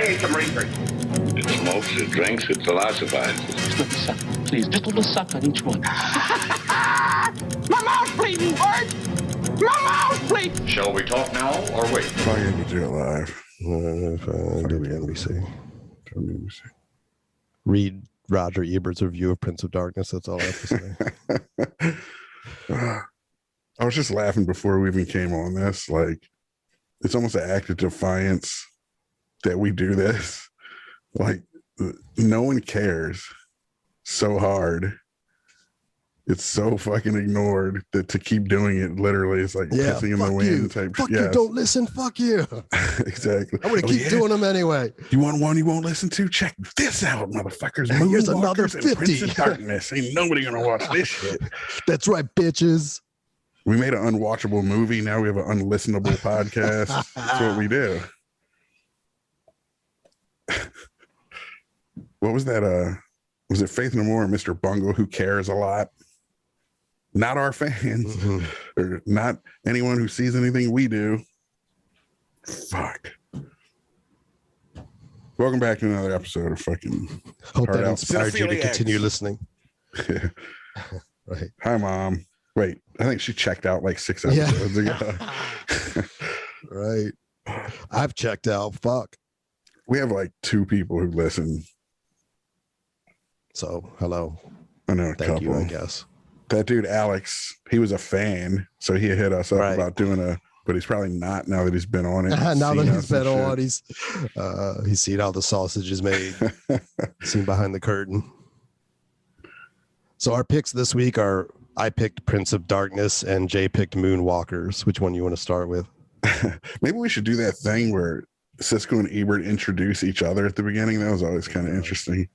need some research. It smokes, it drinks, it philosophizes. Just let me suck, please. Just a little suck on each one. My mouth's bleeding, Bert! My mouth's bleeding! Shall we talk now or wait? Probably gonna do it live. Do the NBC. Read Roger Ebert's review of Prince of Darkness. That's all I have to say. I was just laughing before we even came on this. Like, it's almost an act of defiance that we do this. Like, no one cares so hard. It's so fucking ignored that to keep doing it literally is like pissing in the wind type. Fuck you, don't listen, fuck you. Exactly. I'm gonna keep doing them anyway. You want one you won't listen to? Check this out, motherfuckers. Here's another Moonwalkers 50. and Prince of Darkness. Ain't nobody gonna watch this shit. That's right, bitches. We made an unwatchable movie. Now we have an unlistenable podcast. That's what we do. What was that? Was it Faith No More and Mr. Bungle Who Cares a Lot? Not our fans, or not anyone who sees anything we do. Fuck. Welcome back to another episode of fucking. Hope that inspired you to continue listening. Right. Hi, Mom. Wait, I think she checked out like 6 episodes ago. Right. I've checked out. Fuck. We have like 2 people who listen. So, hello. I know a Thank couple. you, I guess. That dude, Alex, he was a fan. So he hit us up about doing but he's probably not now that he's been on it. Now that he's been on, he's seen how the sausage is made, seen behind the curtain. So our picks this week are, I picked Prince of Darkness and Jay picked Moonwalkers. Which one you want to start with? Maybe we should do that thing where Cisco and Ebert introduce each other at the beginning. That was always kind of interesting.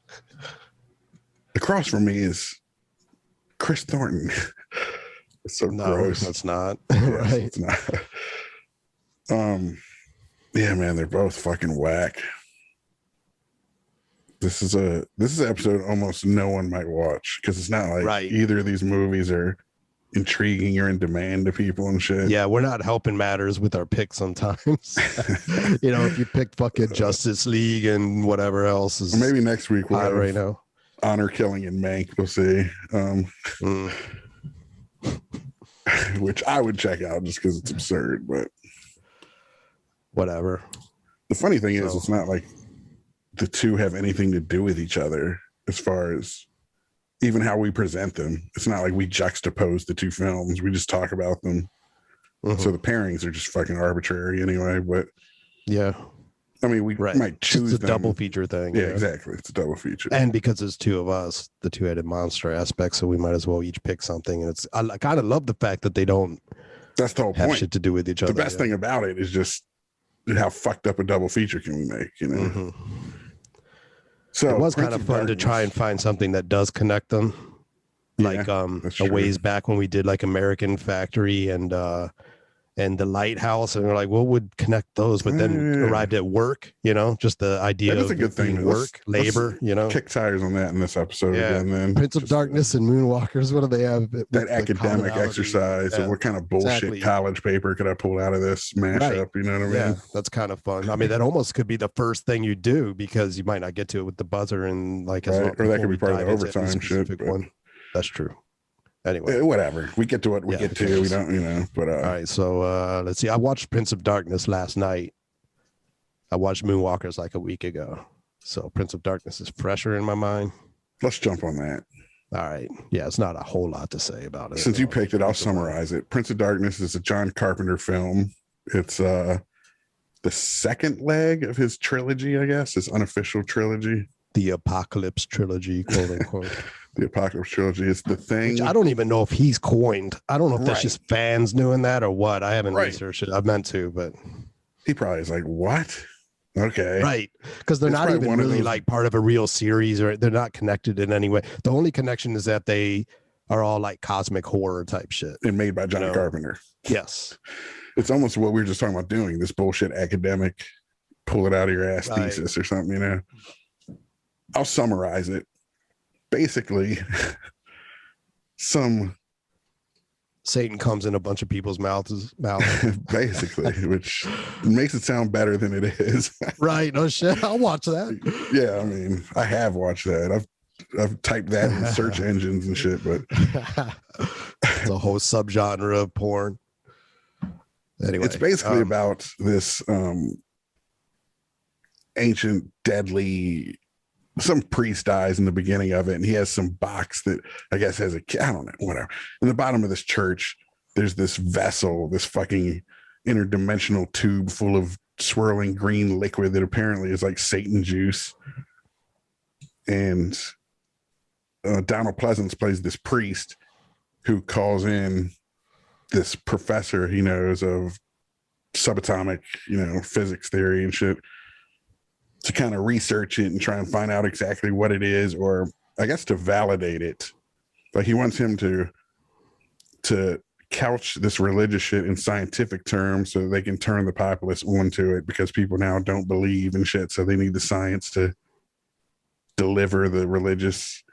Across from me is Chris Thornton. It's so gross. That's not. Yes, right. It's not. Yeah, man, they're both fucking whack. This is an episode almost no one might watch because it's not like either of these movies are intriguing or in demand to people and shit. Yeah, we're not helping matters with our picks sometimes. If you pick fucking Justice League and whatever else is, maybe next week we'll have right now. Honor Killing and Mank. We'll see. Which I would check out just because it's absurd, but whatever. The funny thing is, it's not like the two have anything to do with each other as far as even how we present them. It's not like we juxtapose the two films. We just talk about them. So the pairings are just fucking arbitrary anyway, but yeah. I mean, we might choose a double feature thing. Yeah, exactly. It's a double feature. And because there's 2 of us, the two-headed monster aspect, so we might as well each pick something. And I kind of love the fact that they don't that's the whole have point. Shit to do with each other. The best thing about it is just how fucked up a double feature can we make, So it was kind of fun to try and find something that does connect them. Like a ways back when we did like American Factory and the Lighthouse, and we're like, what would connect those? But then arrived at work, just the idea of a good thing. Work, labor, kick tires on that in this episode again. Then Prince of Darkness and Moonwalkers. What do they have? That academic exercise of what kind of bullshit college paper could I pull out of this mashup? You know what I mean? Yeah, that's kind of fun. I mean, that almost could be the first thing you do because you might not get to it with the buzzer and like, or that could be part of the overtime shit. One. That's true. Anyway, whatever. We get to what we get to. We don't, but all right. So let's see. I watched Prince of Darkness last night. I watched Moonwalkers like a week ago. So Prince of Darkness is fresher in my mind. Let's jump on that. All right. Yeah, it's not a whole lot to say about it. Since you picked it, I'll summarize it. Prince of Darkness is a John Carpenter film. It's the second leg of his trilogy, I guess, his unofficial trilogy. The Apocalypse Trilogy, quote unquote. The Apocalypse Trilogy is the thing. Which I don't even know if he's coined. I don't know if that's just fans doing that or what. I haven't researched it. I've meant to, but he probably is like, what? Okay. Right. Because they're not even really like part of a real series, or they're not connected in any way. The only connection is that they are all like cosmic horror type shit. And made by John Carpenter. Yes. It's almost what we were just talking about doing, this bullshit academic, pull it out of your ass thesis or something, I'll summarize it. Basically, some Satan comes in a bunch of people's mouths. Basically, which makes it sound better than it is. Right? No shit. I'll watch that. Yeah, I mean, I have watched that. I've typed that in search engines and shit, but it's a whole subgenre of porn. Anyway, it's basically about this ancient, deadly. Some priest dies in the beginning of it, and he has some box that I guess has a, I don't know, whatever. In the bottom of this church, there's this vessel, this fucking interdimensional tube full of swirling green liquid that apparently is like Satan juice. And Donald Pleasance plays this priest who calls in this professor he knows of subatomic, physics theory and shit, to kind of research it and try and find out exactly what it is, or I guess to validate it. But he wants him to couch this religious shit in scientific terms so that they can turn the populace onto it, because people now don't believe in shit. So they need the science to deliver the religious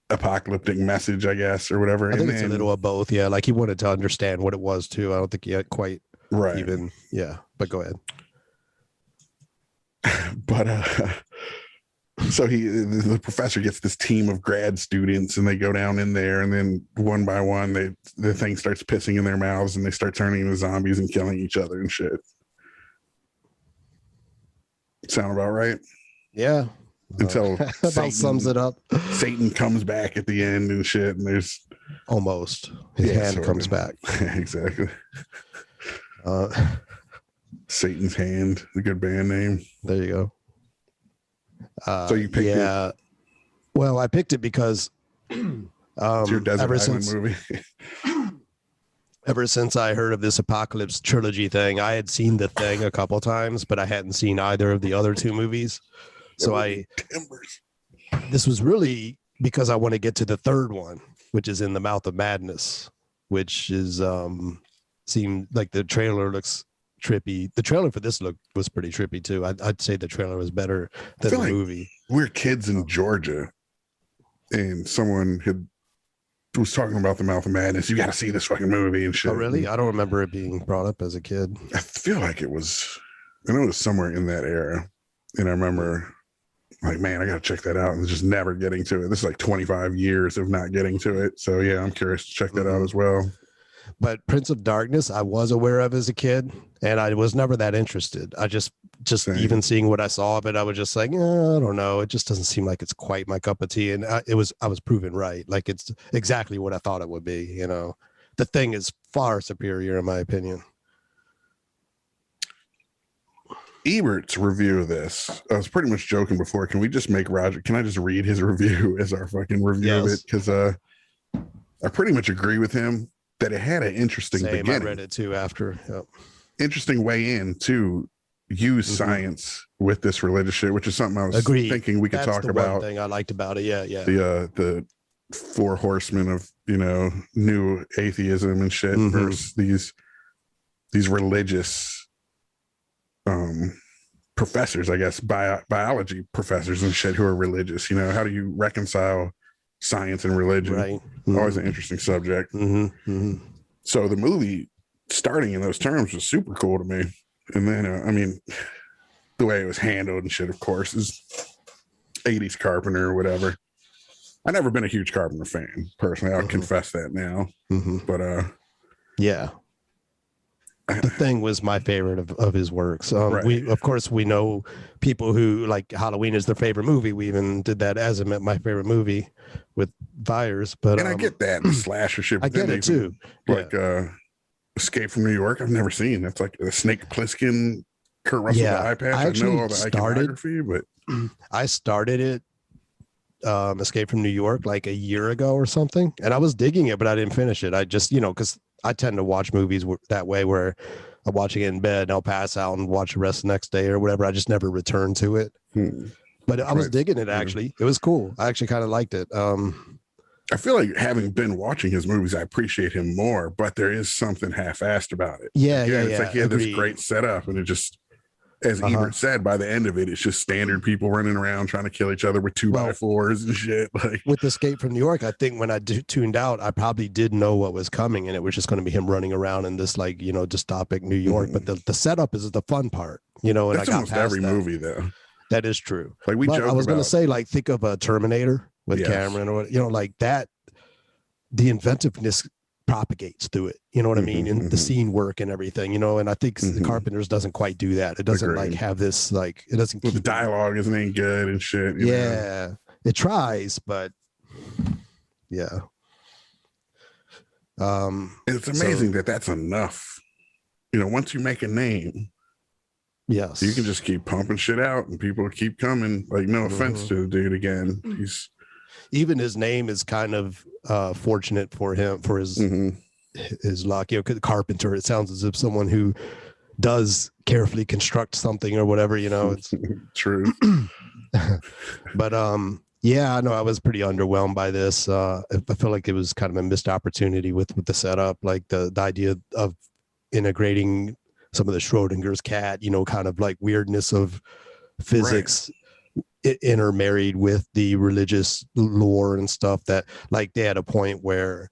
apocalyptic message, I guess, or whatever. I think it's a little of both. Yeah. Like he wanted to understand what it was too. I don't think he had quite even. Yeah. But go ahead. But so the professor gets this team of grad students, and they go down in there, and then one by one the thing starts pissing in their mouths, and they start turning into zombies and killing each other and shit. Sound about right? Yeah. Until about sums it up. Satan comes back at the end and shit, and there's almost his hand comes back. Exactly. Satan's Hand, a good band name. There you go. So you picked it? Well, I picked it because it's your Desert Island movie. Ever since I heard of this Apocalypse Trilogy thing, I had seen The Thing a couple times, but I hadn't seen either of the other two movies. So this was really because I want to get to the third one, which is In the Mouth of Madness, which is seemed like the trailer looks trippy. The trailer for this was pretty trippy too. I'd say the trailer was better than the movie. We're kids in Georgia, and someone was talking about The Mouth of Madness. You got to see this fucking movie and shit. Oh, really? I don't remember it being brought up as a kid. I feel like it was. I know it was somewhere in that era, and I remember, like, man, I got to check that out, and just never getting to it. This is like 25 years of not getting to it. So yeah, I'm curious to check that out as well. But Prince of Darkness, I was aware of as a kid, and I was never that interested. I just even seeing what I saw of it, I was just like, I don't know. It just doesn't seem like it's quite my cup of tea. And I was proven right. Like, it's exactly what I thought it would be. The Thing is far superior in my opinion. Ebert's review of this, I was pretty much joking before. Can we just make Roger? Can I just read his review as our fucking review of it? Because I pretty much agree with him that it had an interesting beginning. I read it too after. Yep. Interesting way in to use science with this religious shit, which is something I was thinking we could talk about. One thing I liked about it. Yeah. The four horsemen of new atheism and shit versus these religious professors, I guess, biology professors and shit who are religious. How do you reconcile science and religion? Right. Always an interesting subject. So the movie starting in those terms was super cool to me. And then the way it was handled and shit, of course, is 80s Carpenter or whatever. I've never been a huge Carpenter fan personally. I'll confess that now. But yeah, The Thing was my favorite of his works. We know people who like Halloween is their favorite movie. We even did that as my favorite movie with Byers. But I get that the slasher shit. I get it too. Like Escape from New York, I've never seen. That's like a Snake Plissken, Kurt Russell eye patch. I know all the iconography, but I started it. Escape from New York like a year ago or something, and I was digging it, but I didn't finish it. I just because I tend to watch movies that way where I'm watching it in bed and I'll pass out and watch the rest the next day or whatever. I just never return to it. But I was digging it, actually. It was cool. I actually kind of liked it. I feel like having been watching his movies, I appreciate him more, but there is something half-assed about it. Yeah. It's like he had this great setup and it as Ebert said, by the end of it, it's just standard people running around trying to kill each other with 2x4s and shit. Like with Escape from New York, I think when I tuned out, I probably did know what was coming, and it was just going to be him running around in this like dystopic New York. But the setup is the fun part, and that's I got almost every movie though. That is true. Like I was going to say, like, think of a Terminator with Cameron, or like that. The inventiveness propagates through it, you know what I mean, and the scene work and everything, and I think the Carpenter's doesn't quite do that. It doesn't like have this, like, it doesn't keep the dialogue isn't any good and shit. You know? It tries, but it's amazing that that's enough. Once you make a name, yes, you can just keep pumping shit out and people keep coming. Like, no offense to the dude again, even his name is kind of fortunate for him, for his luck. Carpenter, it sounds as if someone who does carefully construct something or whatever, it's true. But I know I was pretty underwhelmed by this. I feel like it was kind of a missed opportunity with the setup, like the idea of integrating some of the Schrodinger's cat, kind of like weirdness of physics. Right. Intermarried with the religious lore and stuff, that like they had a point where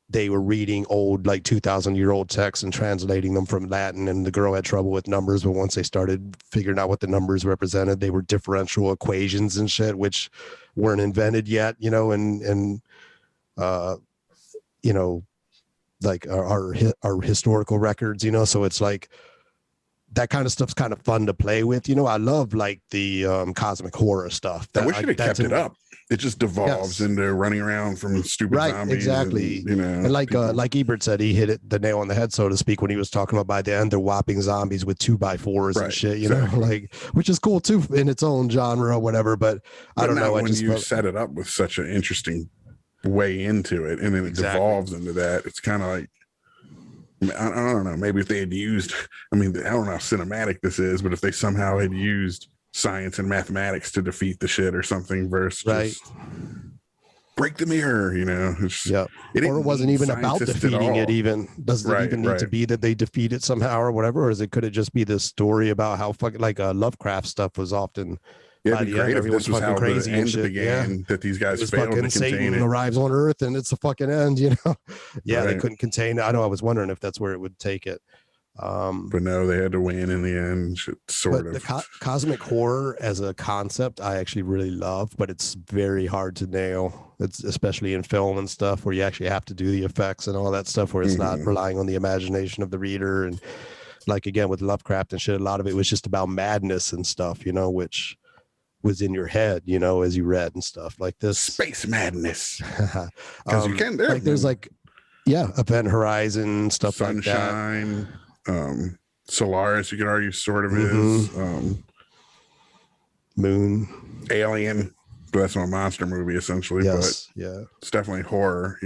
they were reading old, like 2,000-year-old texts and translating them from Latin, and the girl had trouble with numbers, but once they started figuring out what the numbers represented, they were differential equations and shit, which weren't invented yet, and like our historical records, so it's like that kind of stuff's kind of fun to play with. I love like the cosmic horror stuff. I wish it had kept it up. It just devolves into running around from stupid zombies. Exactly. And like Ebert said, he hit the nail on the head, so to speak, when he was talking about by the end, they're whopping zombies with 2x4s and shit, like, which is cool too in its own genre or whatever. But I don't know. When you set it up with such an interesting way into it, and then it devolves into that, it's kind of like, I don't know, maybe if they had used, I don't know how cinematic this is, but if they somehow had used science and mathematics to defeat the shit or something versus just break the mirror, or it wasn't even about defeating it even. Does it even need to be that they defeat it somehow or whatever, or could it just be this story about how fucking like Lovecraft stuff was often it'd be great if this was how crazy the end began, that these guys failed to contain Satan it. Arrives on Earth and it's a fucking end, They couldn't contain it. I know, I was wondering if that's where it would take it. But no, they had to win in the end, sort of. The cosmic horror as a concept, I actually really love, but it's very hard to nail. It's especially in film and stuff where you actually have to do the effects and all that stuff, where it's not relying on the imagination of the reader. And like, again, with Lovecraft and shit, a lot of it was just about madness and stuff, which was in your head, as you read and stuff like this. Space madness. Because you can, there's like, Event Horizon, stuff Sunshine, like that. Solaris, you could argue sort of is. Moon. Alien. But that's not a monster movie essentially. Yes, but it's definitely horror,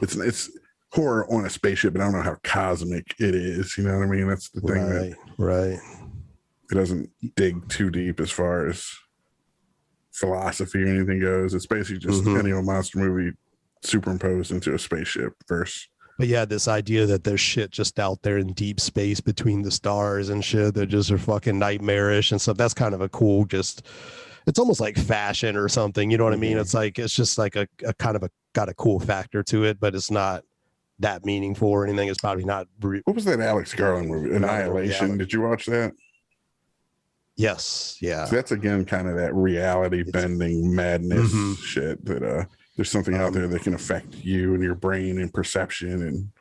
It's horror on a spaceship, but I don't know how cosmic it is. You know what I mean? That's the thing. Right. It doesn't dig too deep as far as philosophy or anything goes. It's basically just any old monster movie superimposed into a spaceship verse. But this idea that there's shit just out there in deep space between the stars and shit that just are fucking nightmarish and stuff. That's kind of a cool, it's almost like fashion or something. You know what I mean? It's like, it's just like a kind of got a cool factor to it, but it's not that meaningful or anything. It's probably not. What was that Alex Garland movie? Annihilation. Did you watch that? Yes. Yeah. So that's again kind of that reality bending madness shit that there's something out there that can affect you and your brain and perception and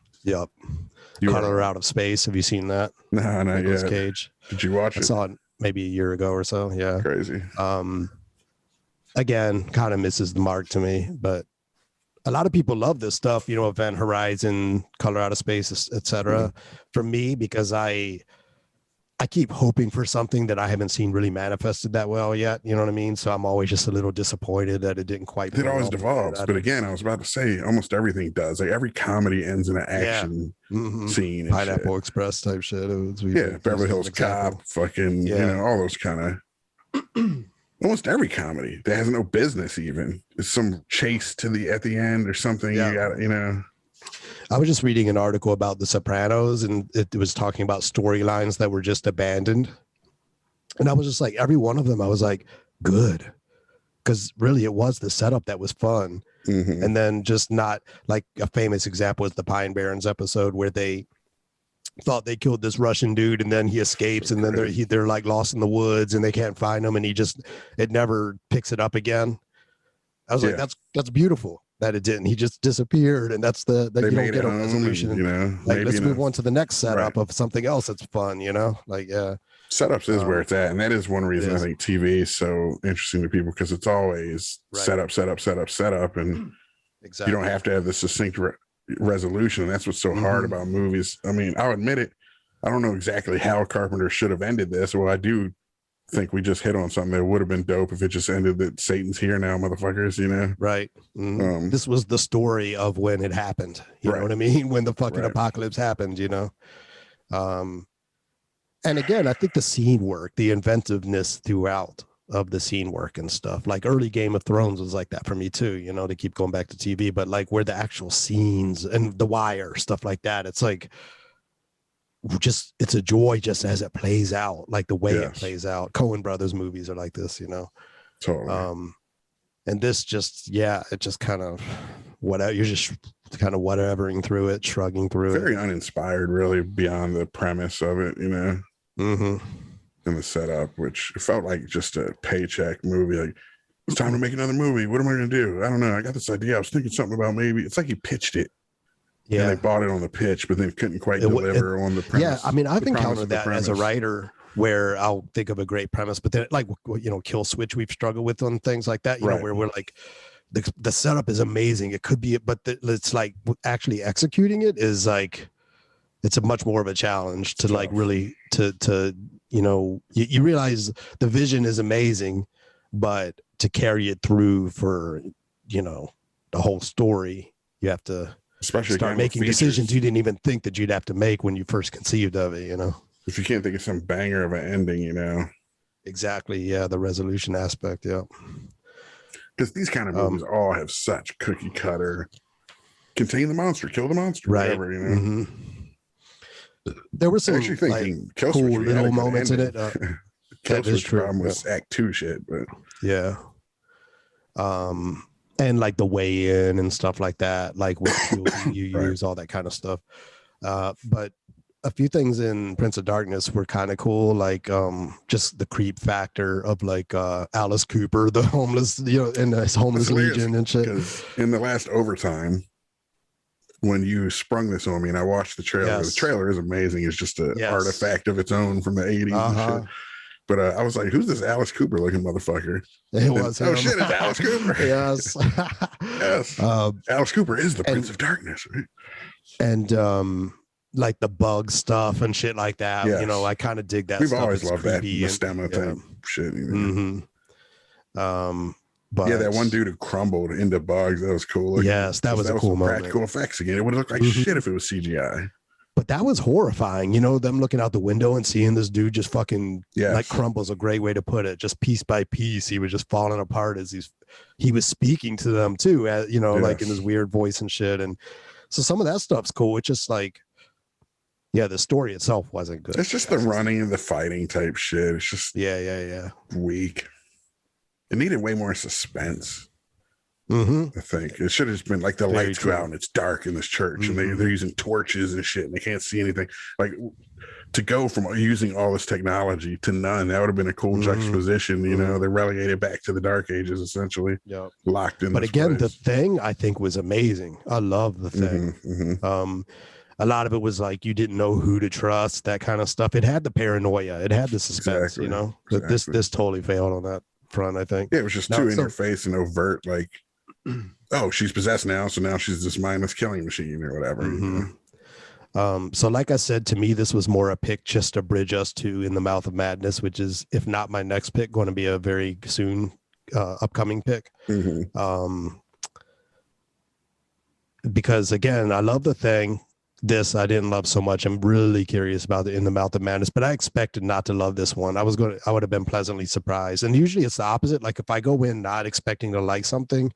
Color Out of Space. Have you seen that? No, not yet. Cage. Did you watch it? I saw it maybe a year ago or so. Yeah. Crazy. Again, kind of misses the mark to me, but a lot of people love this stuff, Event Horizon, Color Out of Space, etc. For me, because I keep hoping for something that I haven't seen really manifested that well yet. You know what I mean? So I'm always just a little disappointed that it didn't quite. It always devolves. But again, I was about to say almost everything does. Like every comedy ends in an action scene. Pineapple shit. Express type shit. Beverly Hills Cop, fucking, all those kind of. Almost every comedy that has no business even. It's some chase at the end or something. You got, I was just reading an article about The Sopranos, and it was talking about storylines that were just abandoned. And I was just like, every one of them, I was like, good. Because really it was the setup that was fun. Mm-hmm. And then just not like a famous example is the Pine Barrens episode where they thought they killed this Russian dude and then he escapes and then they're like lost in the woods and they can't find him and it never picks it up again. I was like, that's beautiful that it didn't. He just disappeared, and that's you don't get a resolution. And, you know, like let's move on to the next setup of something else that's fun. You know, like setups is where it's at, and that is one reason I think TV is so interesting to people because it's always setup, and exactly. You don't have to have the succinct resolution, and that's what's so hard about movies. I mean, I'll admit it. I don't know exactly how Carpenter should have ended this. Well, I do think we just hit on something that would have been dope if it just ended that Satan's here now, motherfuckers, you know? Right. This was the story of when it happened. You know what I mean? When the fucking apocalypse happened, you know? And again, I think the scene work, the inventiveness throughout of the scene work and stuff, like early Game of Thrones was like that for me too, you know, to keep going back to TV, but like where the actual scenes and The Wire, stuff like that, it's like, it's a joy just as it plays out, like the way it plays out. Coen Brothers movies are like this, you know. Totally. And this just it just kind of whatever, you're just kind of whatevering through it, shrugging through it. Very uninspired, really, beyond the premise of it, you know. And the setup, which felt like just a paycheck movie. Like, it's time to make another movie. What am I gonna do? I don't know. I got this idea. I was thinking something about maybe it's like he pitched it. Yeah, and they bought it on the pitch, but then couldn't quite deliver on the premise. Yeah, I mean, I've encountered that as a writer where I'll think of a great premise, but then like, you know, Kill Switch, we've struggled with on things like that, you know, where we're like, the setup is amazing. It could be, but it's like actually executing it is like, it's a much more of a challenge to like really to, you know, you realize the vision is amazing, but to carry it through for, you know, the whole story, you have to start making decisions you didn't even think that you'd have to make when you first conceived of it, you know. If you can't think of some banger of an ending, you know. Exactly. Yeah, the resolution aspect. Yeah. Because these kind of movies all have such cookie cutter. Contain the monster, kill the monster, whatever, you know. There were some like, cool little moments in it. That is true. Was Act 2 shit, but yeah. And like the weigh in and stuff like that, like what you use, all that kind of stuff. But a few things in Prince of Darkness were kind of cool, like just the creep factor of like Alice Cooper, the homeless, you know, in his homeless legion and shit. In the last overtime, when you sprung this on me and I watched the trailer, the trailer is amazing. It's just an artifact of its own from the 80s and shit. But I was like, who's this Alice Cooper looking motherfucker? It was him. Oh shit, it's Alice Cooper. Yes. Yes. Alice Cooper is the Prince of Darkness. Right? And like the bug stuff and shit like that. You know, I kind of dig that. We've stuff. always loved that Mastema type shit. You know? But that one dude who crumbled into bugs, that was cool. Yes, that was a cool moment. Practical effects again. It would have looked like shit if it was CGI. But that was horrifying, you know, them looking out the window and seeing this dude just fucking like crumbles, a great way to put it. Just piece by piece, he was just falling apart as he was speaking to them too, you know, like in his weird voice and shit. And so some of that stuff's cool. It's just like, the story itself wasn't good. It's just the running and the fighting type shit. It's just weak. It needed way more suspense. I think it should have been like the lights go out and it's dark in this church and they're using torches and shit and they can't see anything. Like to go from using all this technology to none, that would have been a cool juxtaposition. You know, they relegated back to the Dark Ages essentially. Locked in. But again, the Thing I think was amazing. I love the Thing. A lot of it was like you didn't know who to trust, that kind of stuff. It had the paranoia, it had the suspense. You know, but this totally failed on that front. I think it was just too in your face and overt. Like, oh, she's possessed now, so now she's this mindless killing machine or whatever. You know? So like I said, to me, this was more a pick just to bridge us to In the Mouth of Madness, which is, if not my next pick, going to be a very soon upcoming pick. Because again, I love the Thing. This I didn't love so much. I'm really curious about the In the Mouth of Madness, but I expected not to love this one. I would have been pleasantly surprised. And usually it's the opposite. Like if I go in not expecting to like something,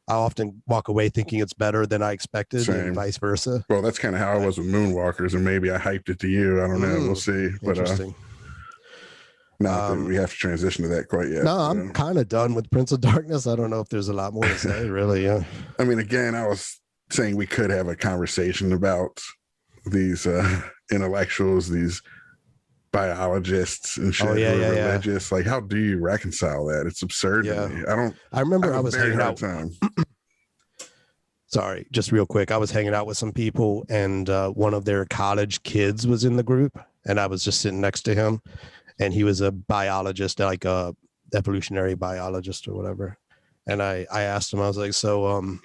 I often walk away thinking it's better than I expected, Same. and vice versa. Well, that's kind of how I was with Moonwalkers, and maybe I hyped it to you. I don't know. We'll see. But Interesting. not that we have to transition to that quite yet. No, I'm kind of done with Prince of Darkness. I don't know if there's a lot more to say, really. Yeah. I mean, again, I was saying we could have a conversation about these intellectuals, these biologists and shit who are religious. Like, how do you reconcile that? It's absurd to me. I remember I was hanging out. Sorry, just real quick. I was hanging out with some people, and one of their college kids was in the group, and I was just sitting next to him, and he was a biologist, like a evolutionary biologist or whatever. And I asked him, I was like, so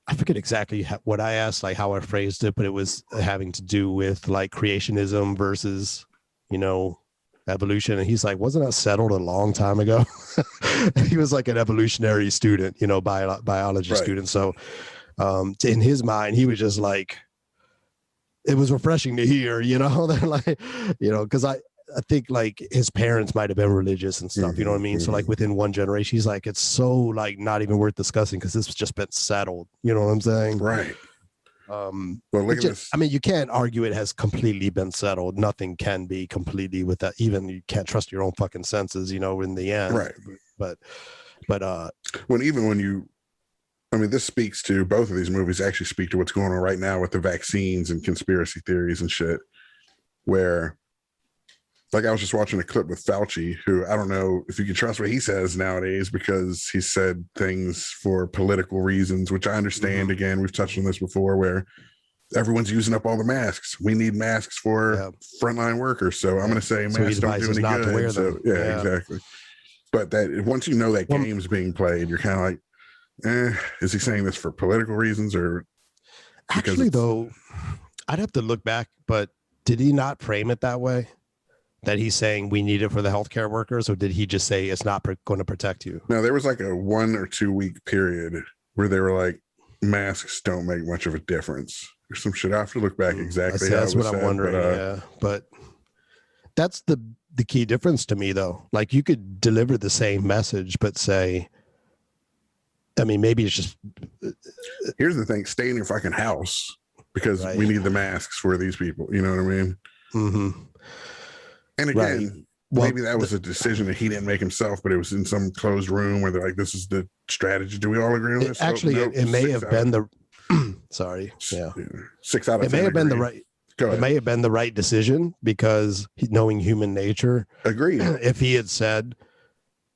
I forget exactly what I asked, like how I phrased it, but it was having to do with like creationism versus, evolution. And he's like, wasn't that settled a long time ago? He was like an evolutionary student, biology student. So in his mind, he was just like, it was refreshing to hear, that like, because I think like his parents might have been religious and stuff, you know what I mean? So like within one generation, he's like, it's so like not even worth discussing because this has just been settled. You know what I'm saying? Right. Well, look at this. I mean, you can't argue it has completely been settled. Nothing can be completely with that. Even you can't trust your own fucking senses, in the end. Right. But this speaks to both of these movies actually speak to what's going on right now with the vaccines and conspiracy theories and shit, where like I was just watching a clip with Fauci, who I don't know if you can trust what he says nowadays because he said things for political reasons, which I understand. Again, we've touched on this before where everyone's using up all the masks. We need masks for frontline workers. So I'm going to say masks don't do any good. To wear them. So, exactly. But that once you know that game's being played, you're kind of like, is he saying this for political reasons or? Actually, though, I'd have to look back, but did he not frame it that way? That he's saying we need it for the healthcare workers, or did he just say it's not going to protect you? No, there was like a 1 or 2 week period where they were like, masks don't make much of a difference or some shit. I have to look back exactly. That's what I'm wondering. But that's the key difference to me, though. Like you could deliver the same message, but say, I mean, maybe it's just. Here's the thing: stay in your fucking house because we need the masks for these people. You know what I mean? Mm-hmm. And again, maybe that was a decision that he didn't make himself, but it was in some closed room where they're like, this is the strategy. Do we all agree on this? Actually, it may have been the sorry. Yeah. 6 out of 10. It may have been the right. It may have been the right decision because knowing human nature. Agreed. If he had said,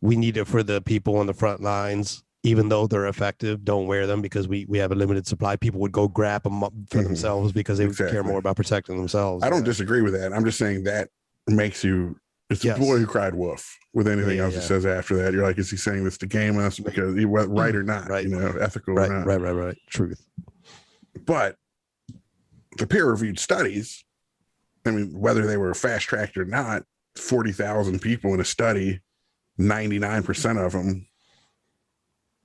we need it for the people on the front lines, even though they're effective, don't wear them because we have a limited supply. People would go grab them up for themselves because they would care more about protecting themselves. I don't disagree with that. I'm just saying that makes you, it's the boy who cried wolf. With anything else he says after that, you're like, is he saying this to game us because he was right or not? Right. Ethical or not? Right. Truth. But the peer-reviewed studies, I mean, whether they were fast-tracked or not, 40,000 people in a study, 99% of them,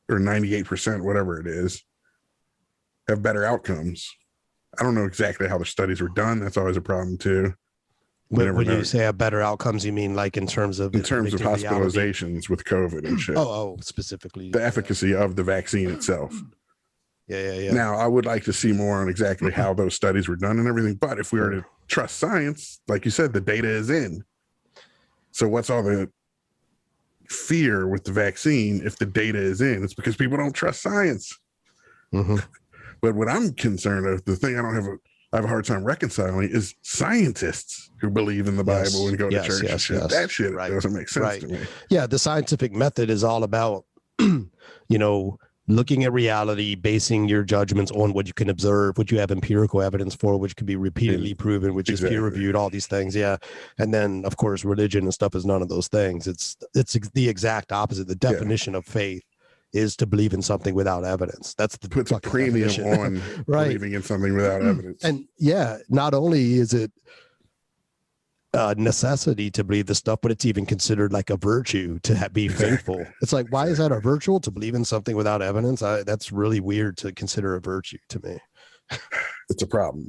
or 98%, whatever it is, have better outcomes. I don't know exactly how the studies were done. That's always a problem too. When you say have better outcomes, you mean like in terms of hospitalizations with COVID and shit. Specifically the efficacy of the vaccine itself. Yeah. Now, I would like to see more on exactly how those studies were done and everything. But if we are to trust science, like you said, the data is in. So what's all the fear with the vaccine if the data is in? It's because people don't trust science. But what I'm concerned of, the thing I have a hard time reconciling is scientists who believe in the Bible and go to church and shit. That shit doesn't make sense to me. Yeah, the scientific method is all about, looking at reality, basing your judgments on what you can observe, what you have empirical evidence for, which can be repeatedly proven, which is peer reviewed, all these things. Yeah. And then of course, religion and stuff is none of those things. It's the exact opposite. The definition of faith is to believe in something without evidence. That's the puts a premium on believing in something without evidence. And not only is it a necessity to believe this stuff, but it's even considered like a virtue to be faithful. It's like, why is that a virtue to believe in something without evidence? That's really weird to consider a virtue to me. It's a problem.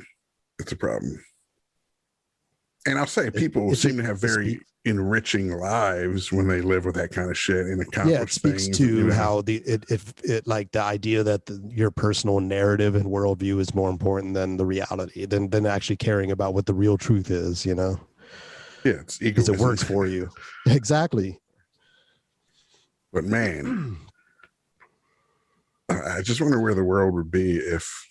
And I'll say people seem to have very enriching lives when they live with that kind of shit and accomplish things. It speaks to how it like the idea that your personal narrative and worldview is more important than the reality, than actually caring about what the real truth is, you know? Yeah, it's because it works for you. Exactly. But man, I just wonder where the world would be if,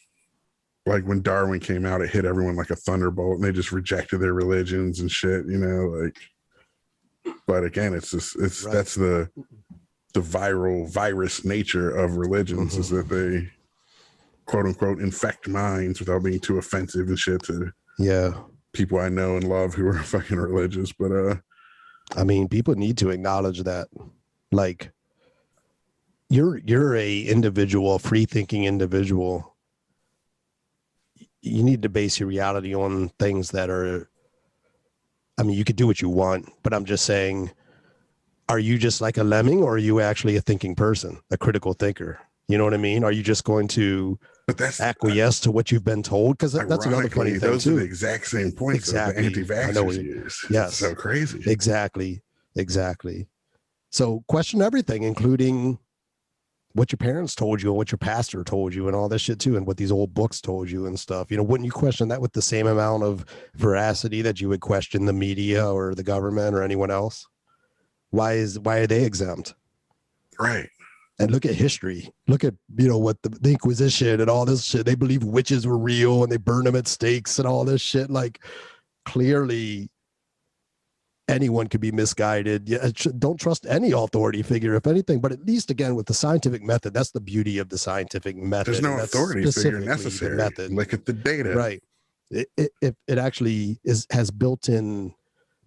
like, when Darwin came out, it hit everyone like a thunderbolt and they just rejected their religions and shit, you know, like. But again, it's right. That's the virus nature of religions, is that they quote unquote infect minds without being too offensive and shit to people I know and love who are fucking religious. But I mean, people need to acknowledge that, like, you're a individual, a free thinking individual. You need to base your reality on things that are, I mean, you could do what you want, but I'm just saying, are you just like a lemming, or are you actually a thinking person, a critical thinker? You know what I mean? Are you just going to acquiesce to what you've been told? Because that's another funny thing, those too. are the exact same points that the anti-vaxxers use. Yes. It's so crazy. Exactly. So question everything, including what your parents told you and what your pastor told you and all this shit too, and what these old books told you and stuff. You know, wouldn't you question that with the same amount of veracity that you would question the media or the government or anyone else? Why are they exempt? Right. And look at history. Look at, you know, what the Inquisition and all this shit. They believe witches were real and they burned them at stakes and all this shit. Like, clearly anyone could be misguided. Yeah, don't trust any authority figure, if anything. But at least, again, with the scientific method, that's the beauty of the scientific method. There's no authority figure necessary. Method. Look at the data. Right. It actually has built-in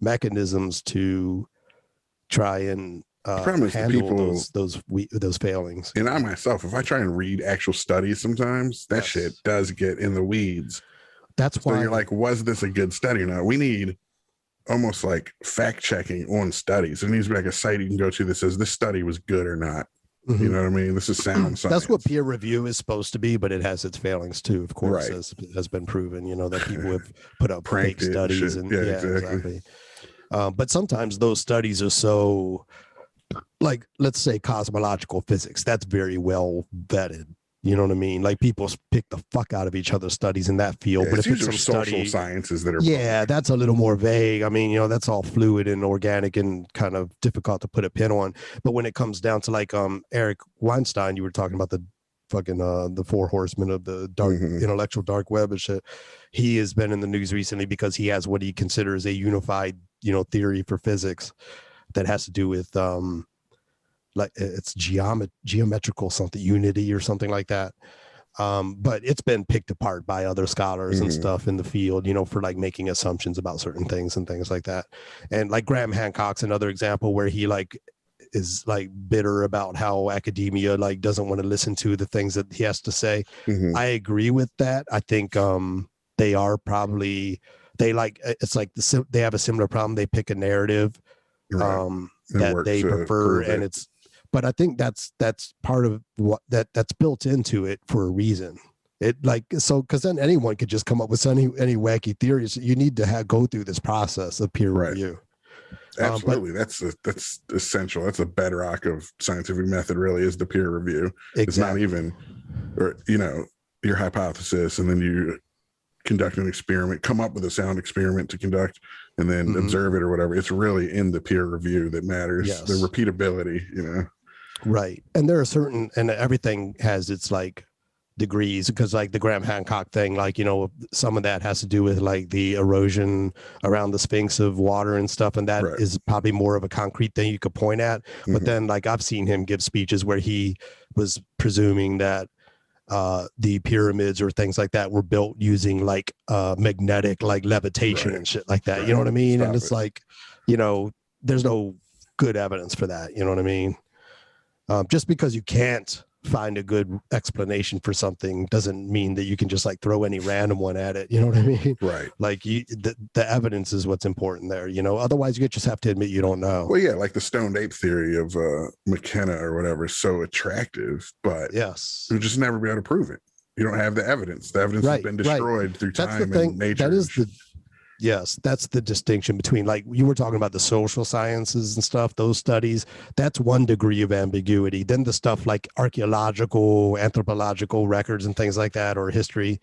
mechanisms to try and handle those failings. And I myself, if I try and read actual studies, sometimes that shit does get in the weeds. That's why you're like, was this a good study or not? We need almost like fact checking on studies. There needs to be like a site you can go to that says this study was good or not. You know what I mean? This is sound science. That's what peer review is supposed to be, but it has its failings too, of course, as has been proven, you know, that people have put up fake studies and exactly. But sometimes those studies are so, like, let's say cosmological physics, that's very well vetted. You know what I mean? Like, people pick the fuck out of each other's studies in that field. But if it's some social sciences that are that's a little more vague. I mean, you know, that's all fluid and organic and kind of difficult to put a pin on. But when it comes down to, like, Eric Weinstein, you were talking about the fucking the four horsemen of the dark intellectual dark web and shit. He has been in the news recently because he has what he considers a unified, you know, theory for physics that has to do with like it's geometrical something, unity or something like that. But it's been picked apart by other scholars and stuff in the field, you know, for like making assumptions about certain things and things like that. And like Graham Hancock's another example where he like is like bitter about how academia like doesn't want to listen to the things that he has to say. I agree with that. I think they are probably, they like, it's like they have a similar problem. They pick a narrative that they prefer, and it's, but I think that's part of what that's built into it for a reason. It like, so, because then anyone could just come up with any wacky theories. You need to go through this process of peer review. Absolutely. That's essential. That's a bedrock of scientific method, really, is the peer review. Exactly. It's not even, or, you know, your hypothesis, and then you conduct an experiment, come up with a sound experiment to conduct, and then observe it or whatever. It's really in the peer review that matters. The repeatability, you know. Right. And there are certain, and everything has its like degrees, because like the Graham Hancock thing, like, you know, some of that has to do with like the erosion around the Sphinx of water and stuff, and that is probably more of a concrete thing you could point at. But then like I've seen him give speeches where he was presuming that the pyramids or things like that were built using like magnetic like levitation and shit like that. You know what I mean? And it's like, you know, there's no good evidence for that. You know what I mean? Just because you can't find a good explanation for something doesn't mean that you can just like throw any random one at it. You know what I mean? Right. Like the evidence is what's important there, you know, otherwise you just have to admit you don't know. Well, yeah, like the stoned ape theory of McKenna or whatever is so attractive, but you'll just never be able to prove it. You don't have the evidence. The evidence has been destroyed through time and nature. Yes, that's the distinction between, like you were talking about the social sciences and stuff, those studies, that's one degree of ambiguity. Then the stuff like archaeological, anthropological records and things like that, or history,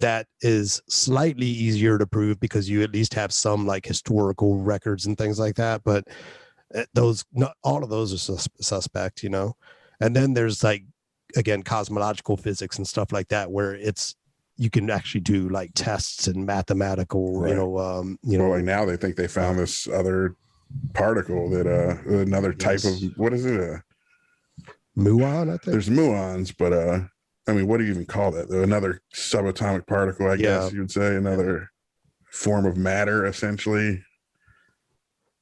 that is slightly easier to prove because you at least have some like historical records and things like that. But those, not all of those are suspect, you know? And then there's like, again, cosmological physics and stuff like that, where you can actually do like tests and mathematical, right. Well, like now they think they found this other particle that another type of, what is it? Muon, I think. There's muons, but I mean, what do you even call that? Another subatomic particle, I guess you would say, another form of matter, essentially.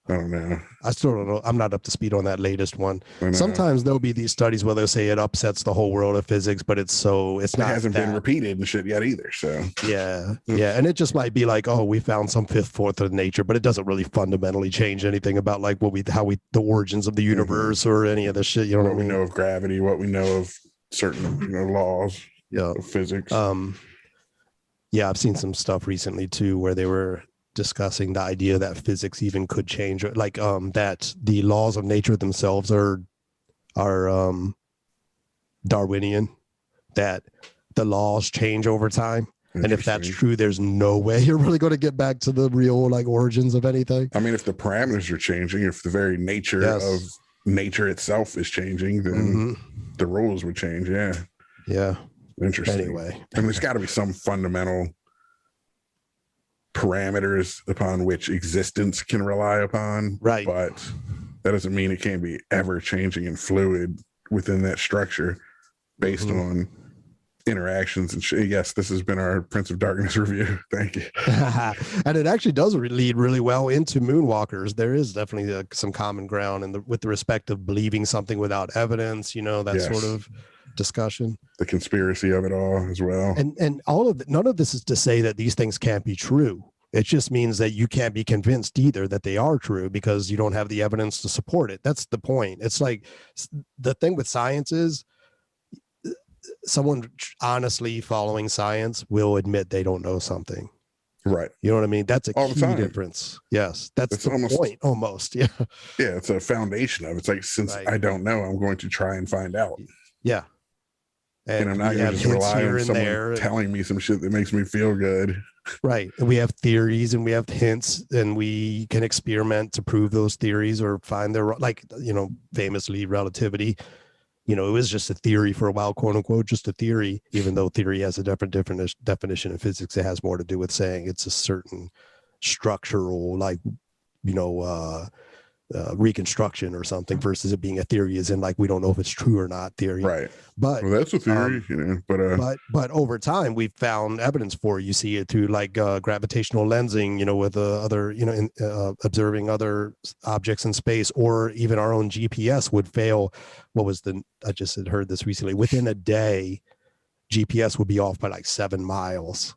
I don't know. I still don't know. I'm not up to speed on that latest one. Sometimes there'll be these studies where they'll say it upsets the whole world of physics, but it hasn't been repeated and shit yet either. So yeah. And it just might be like, oh, we found some fifth, fourth of nature, but it doesn't really fundamentally change anything about like the origins of the universe or any of this shit. You know what I mean? We know of gravity, what we know of certain laws of physics. Yeah, I've seen some stuff recently too where they were discussing the idea that physics even could change, like that the laws of nature themselves are Darwinian, that the laws change over time, and if that's true, there's no way you're really going to get back to the real like origins of anything. I mean, if the parameters are changing, if the very nature of nature itself is changing, then the rules would change. Yeah Interesting. Anyway, and there's got to be some fundamental parameters upon which existence can rely upon, right? But that doesn't mean it can't be ever changing and fluid within that structure based on interactions and shit. Yes, this has been our Prince of Darkness review. Thank you. And it actually does lead really well into Moonwalkers. There is definitely some common ground with the respect of believing something without evidence, that sort of discussion, the conspiracy of it all as well. And all of none of this is to say that these things can't be true. It just means that you can't be convinced either that they are true because you don't have the evidence to support it. That's the point. It's like the thing with science is someone honestly following science will admit they don't know something. Right. You know what I mean? That's a key difference. Yes. That's the point almost. Yeah. Yeah. It's a foundation of it's like, since I don't know, I'm going to try and find out. Yeah. And I'm not going to just rely on someone telling me some shit that makes me feel good. Right. And we have theories and we have hints and we can experiment to prove those theories or find their, like, famously relativity, it was just a theory for a while, quote unquote, just a theory, even though theory has a different definition in physics. It has more to do with saying it's a certain structural, like, reconstruction or something versus it being a theory is in like we don't know if it's true or not theory, right? But that's a theory, but over time we've found evidence for it. You see it through like gravitational lensing, with other observing other objects in space, or even our own GPS would fail. I just had heard this recently, within a day GPS would be off by like 7 miles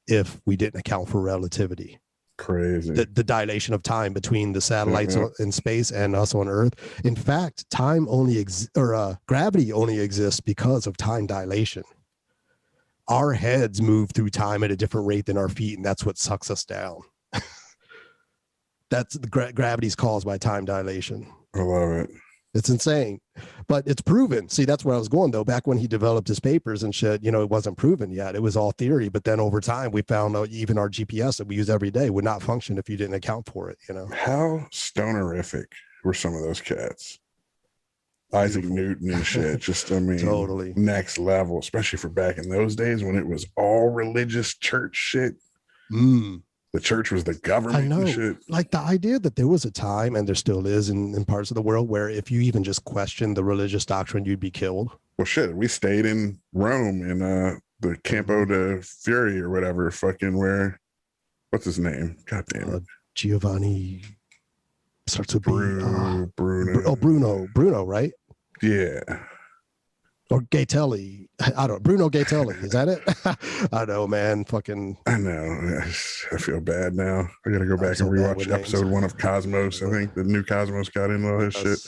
if we didn't account for relativity. Crazy. The dilation of time between the satellites in space and us on Earth. In fact, gravity only exists because of time dilation. Our heads move through time at a different rate than our feet, and that's what sucks us down. That's the gravity's caused by time dilation. I love it. It's insane, but it's proven. See, that's where I was going though. Back when he developed his papers and shit, it wasn't proven yet. It was all theory. But then over time, we found out even our GPS that we use every day would not function if you didn't account for it. How stonerific were some of those cats? Isaac Newton and shit. Just, totally next level, especially for back in those days when it was all religious church shit. The church was the government. I know. And shit. Like the idea that there was a time, and there still is in parts of the world, where if you even just questioned the religious doctrine, you'd be killed. Well, shit. We stayed in Rome in the Campo de Fiori or whatever. What's his name? God damn it. Giovanni starts with Bruno. Bruno, right? Yeah. Or Gatelli. I don't know. Bruno Gatelli. Is that it? I know, man. I know. I feel bad now. I got to go back and rewatch episode 1 of Cosmos. I think the new Cosmos got into all this shit.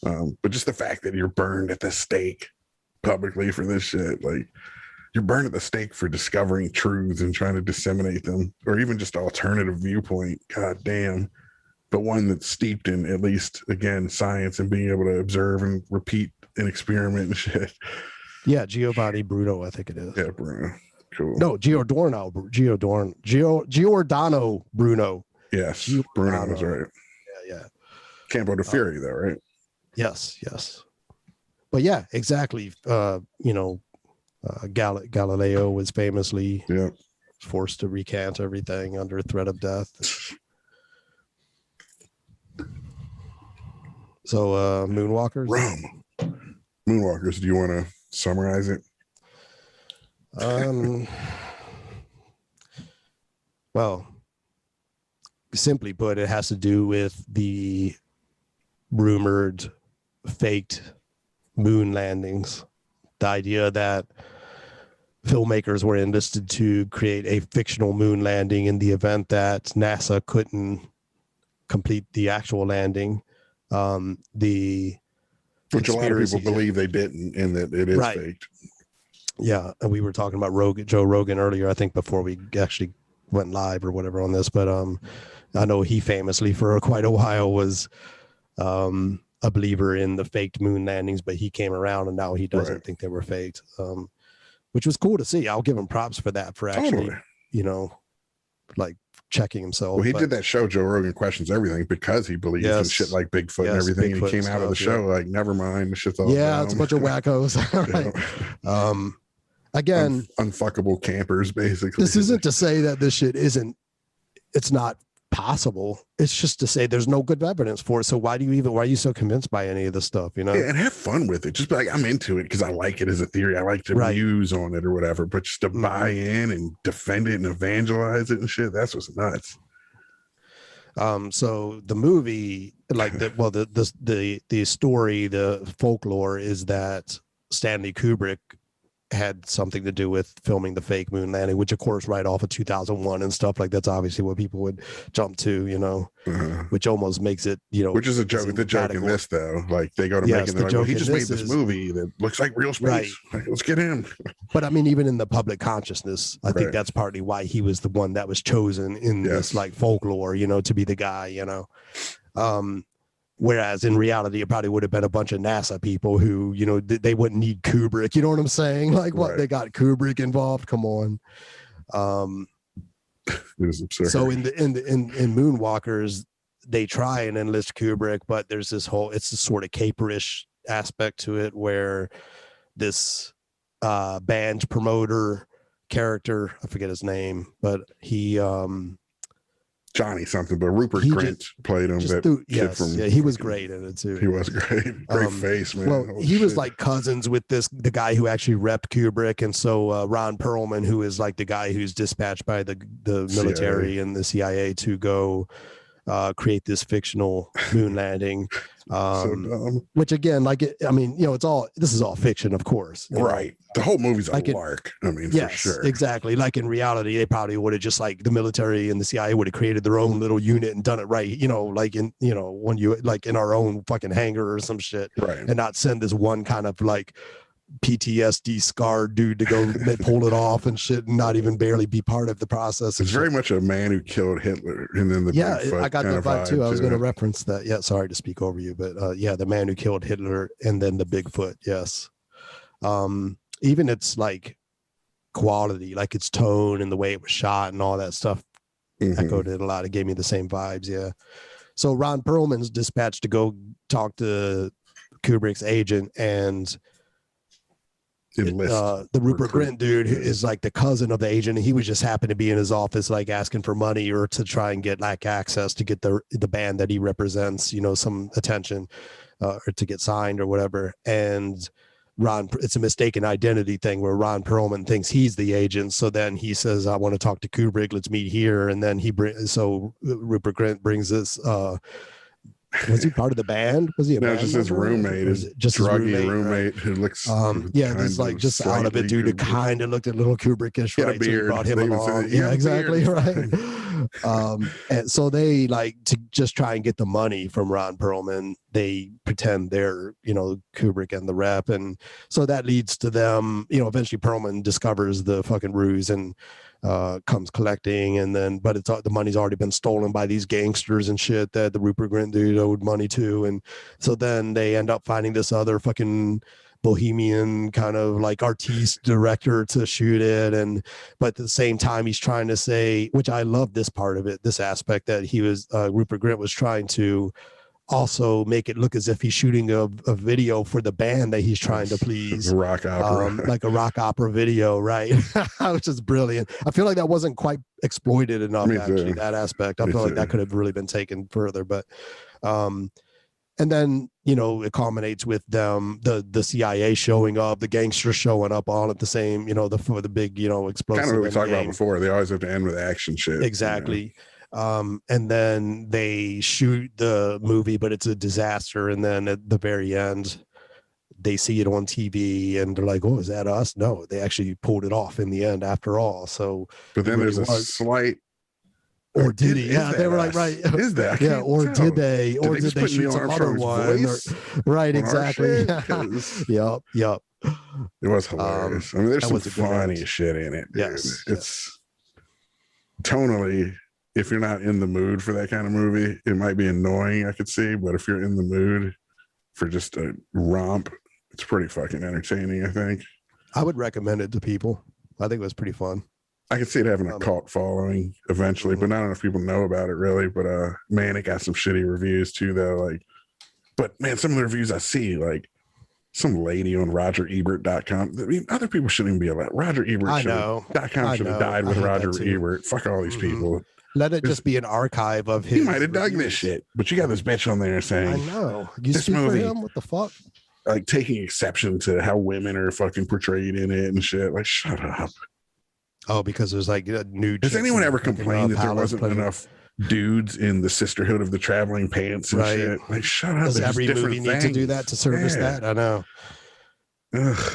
But just the fact that you're burned at the stake publicly for this shit, like, you're burned at the stake for discovering truths and trying to disseminate them, or even just alternative viewpoint. God damn. But one that's steeped in, at least, again, science and being able to observe and repeat and experiment and shit. Yeah, Giovanni Bruno, I think it is. Yeah, Bruno. Cool. No, Giordano Bruno. Yes, Giordano. Bruno was right. Yeah. Campo de Fury, though, right? Yes. But yeah, exactly. Galileo was famously forced to recant everything under threat of death. So, Moonwalkers. Moonwalkers. Do you want to summarize it? Well, simply put, it has to do with the rumored faked moon landings. The idea that filmmakers were enlisted to create a fictional moon landing in the event that NASA couldn't complete the actual landing. Which a lot of people believe they didn't, and that it is faked. Yeah, and we were talking about Joe Rogan earlier, I think, before we actually went live or whatever on this. But I know he famously for quite a while was a believer in the faked moon landings, but he came around and now he doesn't think they were faked, which was cool to see. I'll give him props for that, for actually, like checking himself. Well, he did that show, Joe Rogan Questions Everything, because he believes in shit like Bigfoot and everything. And he came out of the show like, never mind, the shit's all dumb. It's a bunch of wackos. Right. Again, unfuckable campers, basically. This isn't to say that this shit it's not possible. It's just to say there's no good evidence for it. So why are you so convinced by any of this stuff, Yeah, and have fun with it. Just be like, I'm into it because I like it as a theory. I like to muse on it or whatever, but just to buy in and defend it and evangelize it and shit, that's what's nuts. So the movie, like the story, the folklore is that Stanley Kubrick had something to do with filming the fake moon landing, which of course right off of 2001 and stuff like that's obviously what people would jump to, which almost makes it, which is a joke. The joke in this though, like they go to make it, they're like, well, he just made this movie that looks like real space. Like, let's get him. But I mean, even in the public consciousness, I think that's partly why he was the one that was chosen in this like folklore, to be the guy, whereas in reality, it probably would have been a bunch of NASA people who, they wouldn't need Kubrick. You know what I'm saying? Like, what they got Kubrick involved? Come on. It is absurd. So in Moonwalkers, they try and enlist Kubrick, but there's this sort of caperish aspect to it where this band promoter character, I forget his name, but he Johnny something, but Rupert Grint played him. He was great in it too. He was great. Great face, man. Well, he was like cousins with the guy who actually repped Kubrick, and so Ron Perlman, who is like the guy who's dispatched by the military and the CIA to go create this fictional moon landing. Which again, this is all fiction, of course. Right. The whole movie's a lark. I mean, for sure. Exactly. Like in reality, they probably would have just like the military and the CIA would have created their own little unit and done it right. Like in, when you like in our own fucking hangar or some shit, and not send this one kind of like PTSD scarred dude to go pull it off and shit and not even barely be part of the process. It's very much a man who killed Hitler, and then I got that vibe too. I was going to reference that. Yeah, sorry to speak over you, but the man who killed Hitler and then the Bigfoot. Yes. Even its like quality, like its tone and the way it was shot and all that stuff echoed it a lot. It gave me the same vibes. Yeah. So Ron Perlman's dispatched to go talk to Kubrick's agent, and the Rupert Grint dude is like the cousin of the agent, and he was just happened to be in his office like asking for money or to try and get like access to get the band that he represents, some attention or to get signed or whatever. And it's a mistaken identity thing where Ron Perlman thinks he's the agent, so then he says, I want to talk to Kubrick, let's meet here. And then so Rupert Grint brings this was he part of the band? Was he just his roommate, just druggy roommate who looks just like just out of it, dude, who kind of looked a little Kubrickish, right? So he brought him along. Yeah, exactly, right. And so they like to just try and get the money from Ron Perlman. They pretend they're, Kubrick and the rep. And so that leads to them, eventually Perlman discovers the fucking ruse and comes collecting. And then, but the money's already been stolen by these gangsters and shit that the Rupert Grint dude owed money to. And so then they end up finding this other fucking bohemian kind of like artiste director to shoot it, but at the same time he's trying to say, which I love this part of it, this aspect, that he was Rupert Grint was trying to also make it look as if he's shooting a video for the band that he's trying to please, rock opera, like a rock opera video, right? Which is brilliant. I feel like that wasn't quite exploited enough, actually, that aspect. I feel like that could have really been taken further, but and then, it culminates with them, the CIA showing up, the gangsters showing up all at the same, for the big, explosive. Kind of what we talked about before. They always have to end with action shit. Exactly. And then they shoot the movie, but it's a disaster. And then at the very end, they see it on TV and they're like, oh, is that us? No, they actually pulled it off in the end after all. So, but then there's a slight. Or did he? Yeah, they were like, right. Is that? Yeah, or did they? Or did they shoot some other one? Right, exactly. Yep. It was hilarious. I mean, there's some funny shit in it. Dude. Yes. It's tonally, if you're not in the mood for that kind of movie, it might be annoying, I could see. But if you're in the mood for just a romp, it's pretty fucking entertaining, I think. I would recommend it to people. I think it was pretty fun. I could see it having a cult following eventually, but not enough people know about it really. But man, it got some shitty reviews too, though. Like, but man, some of the reviews I see, like some lady on RogerEbert.com. I mean, other people shouldn't even be allowed. Roger Ebert should have died with Roger Ebert. Fuck all these people. Let it just be an archive of his. He might have dug this shit, but you got this bitch on there saying, I know. You speak for him? What the fuck? Like taking exception to how women are fucking portrayed in it and shit. Like, shut up. Oh, because there's like nude. Has anyone ever complained that there wasn't enough dudes in the Sisterhood of the Traveling Pants and shit? Like, shut up. Does every movie need to do that to service that? I know. Ugh.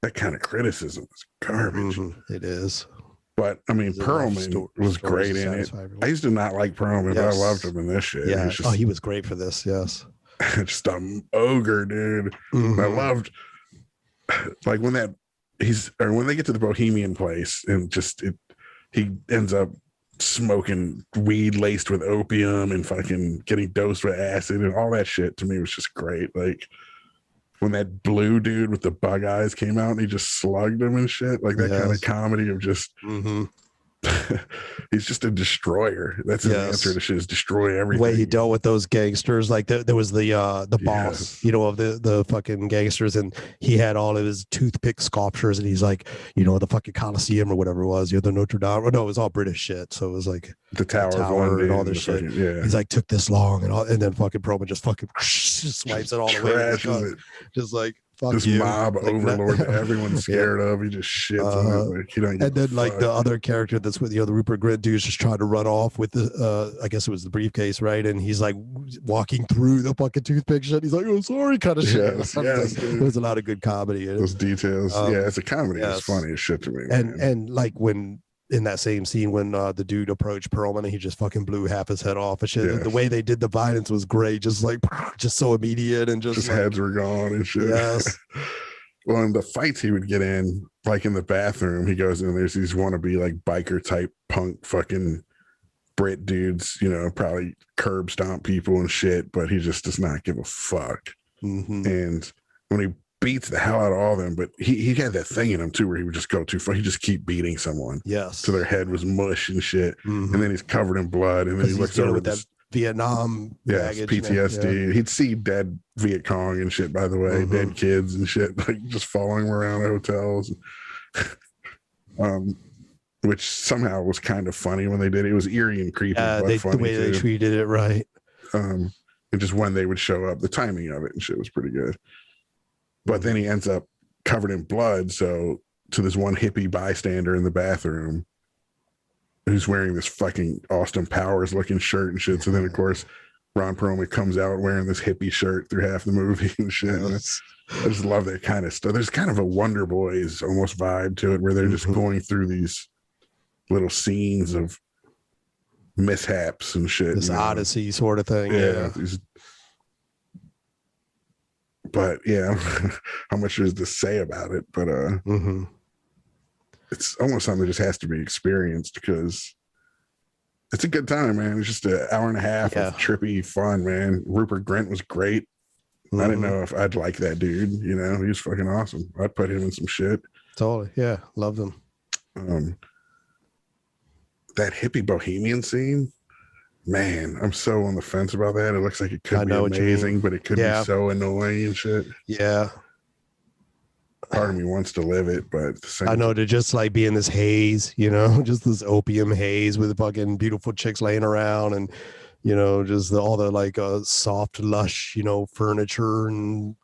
That kind of criticism is garbage. It is. But I mean, Perlman was great in it. I used to not like Perlman, but I loved him in this shit. Yeah. He was great for this. Yes. Just an ogre, dude. I loved like when they get to the Bohemian place and he ends up smoking weed laced with opium and fucking getting dosed with acid and all that shit. To me was just great. Like when that blue dude with the bug eyes came out and he just slugged him and shit, like that kind of comedy of just he's just a destroyer. That's his answer to shit, is destroy everything. The way he dealt with those gangsters, like there was the boss, of the fucking gangsters, and he had all of his toothpick sculptures, and he's like, the fucking Coliseum or whatever it was, the Notre Dame. No, it was all British shit. So it was like the Tower and all this shit. He's like, took this long, and then fucking Perlman just fucking just swipes it all away. Just like, fuck this you. Mob overlord that everyone's scared of. He just shits on it. Like, he don't and then like the other character that's with the Rupert Grint dude's just trying to run off with the I guess it was the briefcase, right? And he's like walking through the fucking toothpick shit. He's like, oh, sorry, kind of shit. There's a lot of good comedy in it. Those details. It's a comedy. It's funny as shit to me. And like when in that same scene when the dude approached Perlman and he just fucking blew half his head off and shit. The way they did the violence was great. Just so immediate and just like, heads were gone and shit. Yes. Well, in the fights he would get in, like in the bathroom, he goes in, there's these wannabe like biker type punk fucking Brit dudes, probably curb stomp people and shit, but he just does not give a fuck. And when he beats the hell out of all of them, but he had that thing in him too where he would just go too far. He just keep beating someone. Yes. So their head was mush and shit. And then he's covered in blood. And then he looks over with that Vietnam baggage. PTSD. He'd see dead Viet Cong and shit, by the way, dead kids and shit, like just following him around hotels. Which somehow was kind of funny when they did it. It was eerie and creepy. The way they treated it, right. And just when they would show up, the timing of it and shit was pretty good. But then he ends up covered in blood. So to this one hippie bystander in the bathroom who's wearing this fucking Austin Powers looking shirt and shit. So then, of course, Ron Perlman comes out wearing this hippie shirt through half the movie and shit. And I just love that kind of stuff. There's kind of a Wonder Boys almost vibe to it where they're just going through these little scenes of mishaps and shit. This Odyssey sort of thing. Yeah. But yeah, how much is to say about it? But it's almost something that just has to be experienced because it's a good time, man. It's just an hour and a half of trippy fun, man. Rupert Grint was great. I didn't know if I'd like that dude. You know, he was fucking awesome. I'd put him in some shit. Totally. Yeah. Loved him. That hippie bohemian scene, man, I'm so on the fence about that. It looks like it could be amazing, but it could be so annoying and shit. Yeah. Part of me wants to live it, but at the same I know, to just like be in this haze, you know, just this opium haze with fucking beautiful chicks laying around and, you know, just all the like soft, lush, you know, furniture. And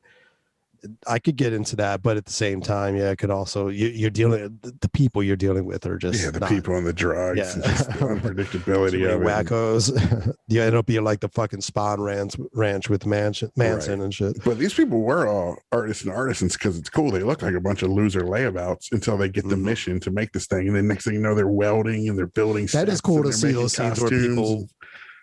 I could get into that, but at the same time, yeah, it could also, you're dealing, the people you're dealing with are just the people on the drugs and just the unpredictability of wackos. You end up being like the fucking Spawn ranch with Manson and shit. But these people were all artists and artisans because it's cool. They look like a bunch of loser layabouts until they get the mission to make this thing, and then next thing you know, they're welding and they're building. That is cool to see those scenes where people,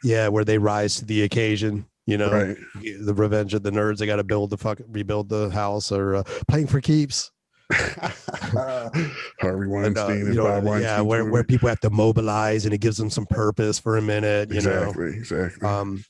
where they rise to the occasion. You know, the Revenge of the Nerds. They got to rebuild the house, or Playing for Keeps. Harvey Weinstein and Bob Weinstein. Yeah, where people have to mobilize and it gives them some purpose for a minute. Exactly.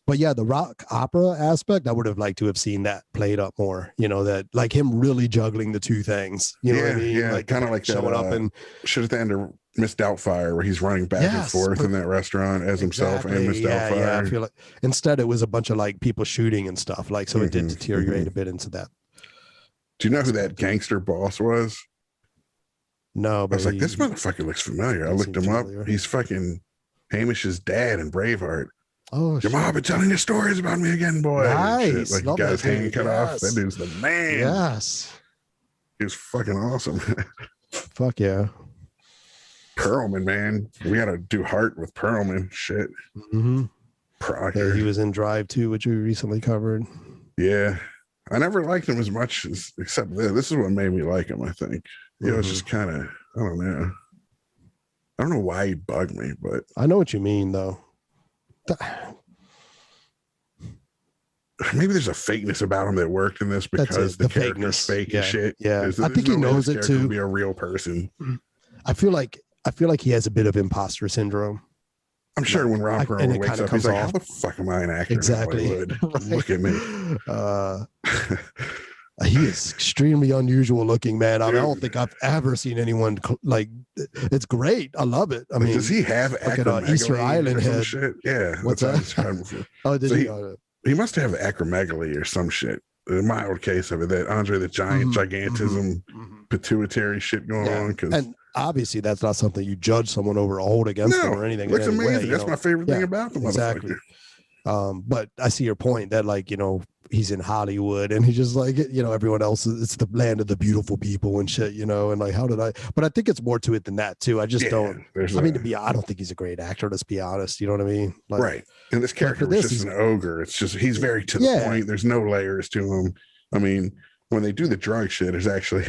But yeah, the rock opera aspect, I would have liked to have seen that played up more. You know, that like him really juggling the two things. You know what I mean? Yeah, like kind of like showing that, up and shit at the end of Miss Doubtfire, where he's running back and forth in that restaurant as himself and Miss Doubtfire. Yeah, I feel like instead it was a bunch of like people shooting and stuff. Like, so it did deteriorate a bit into that. Do you know who that gangster boss was? No, but I was like, this motherfucker looks familiar. I looked him up. He's fucking Hamish's dad in Braveheart. Oh, your mom been telling you stories about me again, boy. Nice. Like, he got his hand cut off. That dude's the man. Yes. He was fucking awesome. Fuck yeah. Perlman, man. We got to do Heart with Perlman. Shit. Yeah, he was in Drive too, which we recently covered. Yeah. I never liked him as much as, except this is what made me like him, I think. You know, it's just kind of, I don't know. I don't know why he bugged me, but I know what you mean, though. Maybe there's a fakeness about him that worked in this because the character's fake and shit. Yeah, I think he knows it too. To be a real person. I feel like he has a bit of imposter syndrom. I'm sure when Ron Perlman wakes up, he's like, how the fuck am I an actor in Hollywood? Look at me. He is extremely unusual looking, man. I don't think I've ever seen anyone like. It's great. I love it. I mean, does he have acromegaly? Easter Island head? Shit? Yeah. What's that? Oh, did he must have acromegaly or some shit. A mild case of it. That Andre the Giant gigantism, pituitary shit going on. And obviously, that's not something you judge someone over or hold against them or anything. Looks amazing. That's my favorite thing about them. Exactly. But I see your point that, like, you know, he's in Hollywood and he's just like, you know, everyone else, it's the land of the beautiful people and shit, you know, and like, but I think it's more to it than that too. I just don't, I don't think he's a great actor, let's be honest. You know what I mean? Like, right. And this character was just an ogre. It's just, he's very to the point. There's no layers to him. I mean, when they do the drug shit, it's actually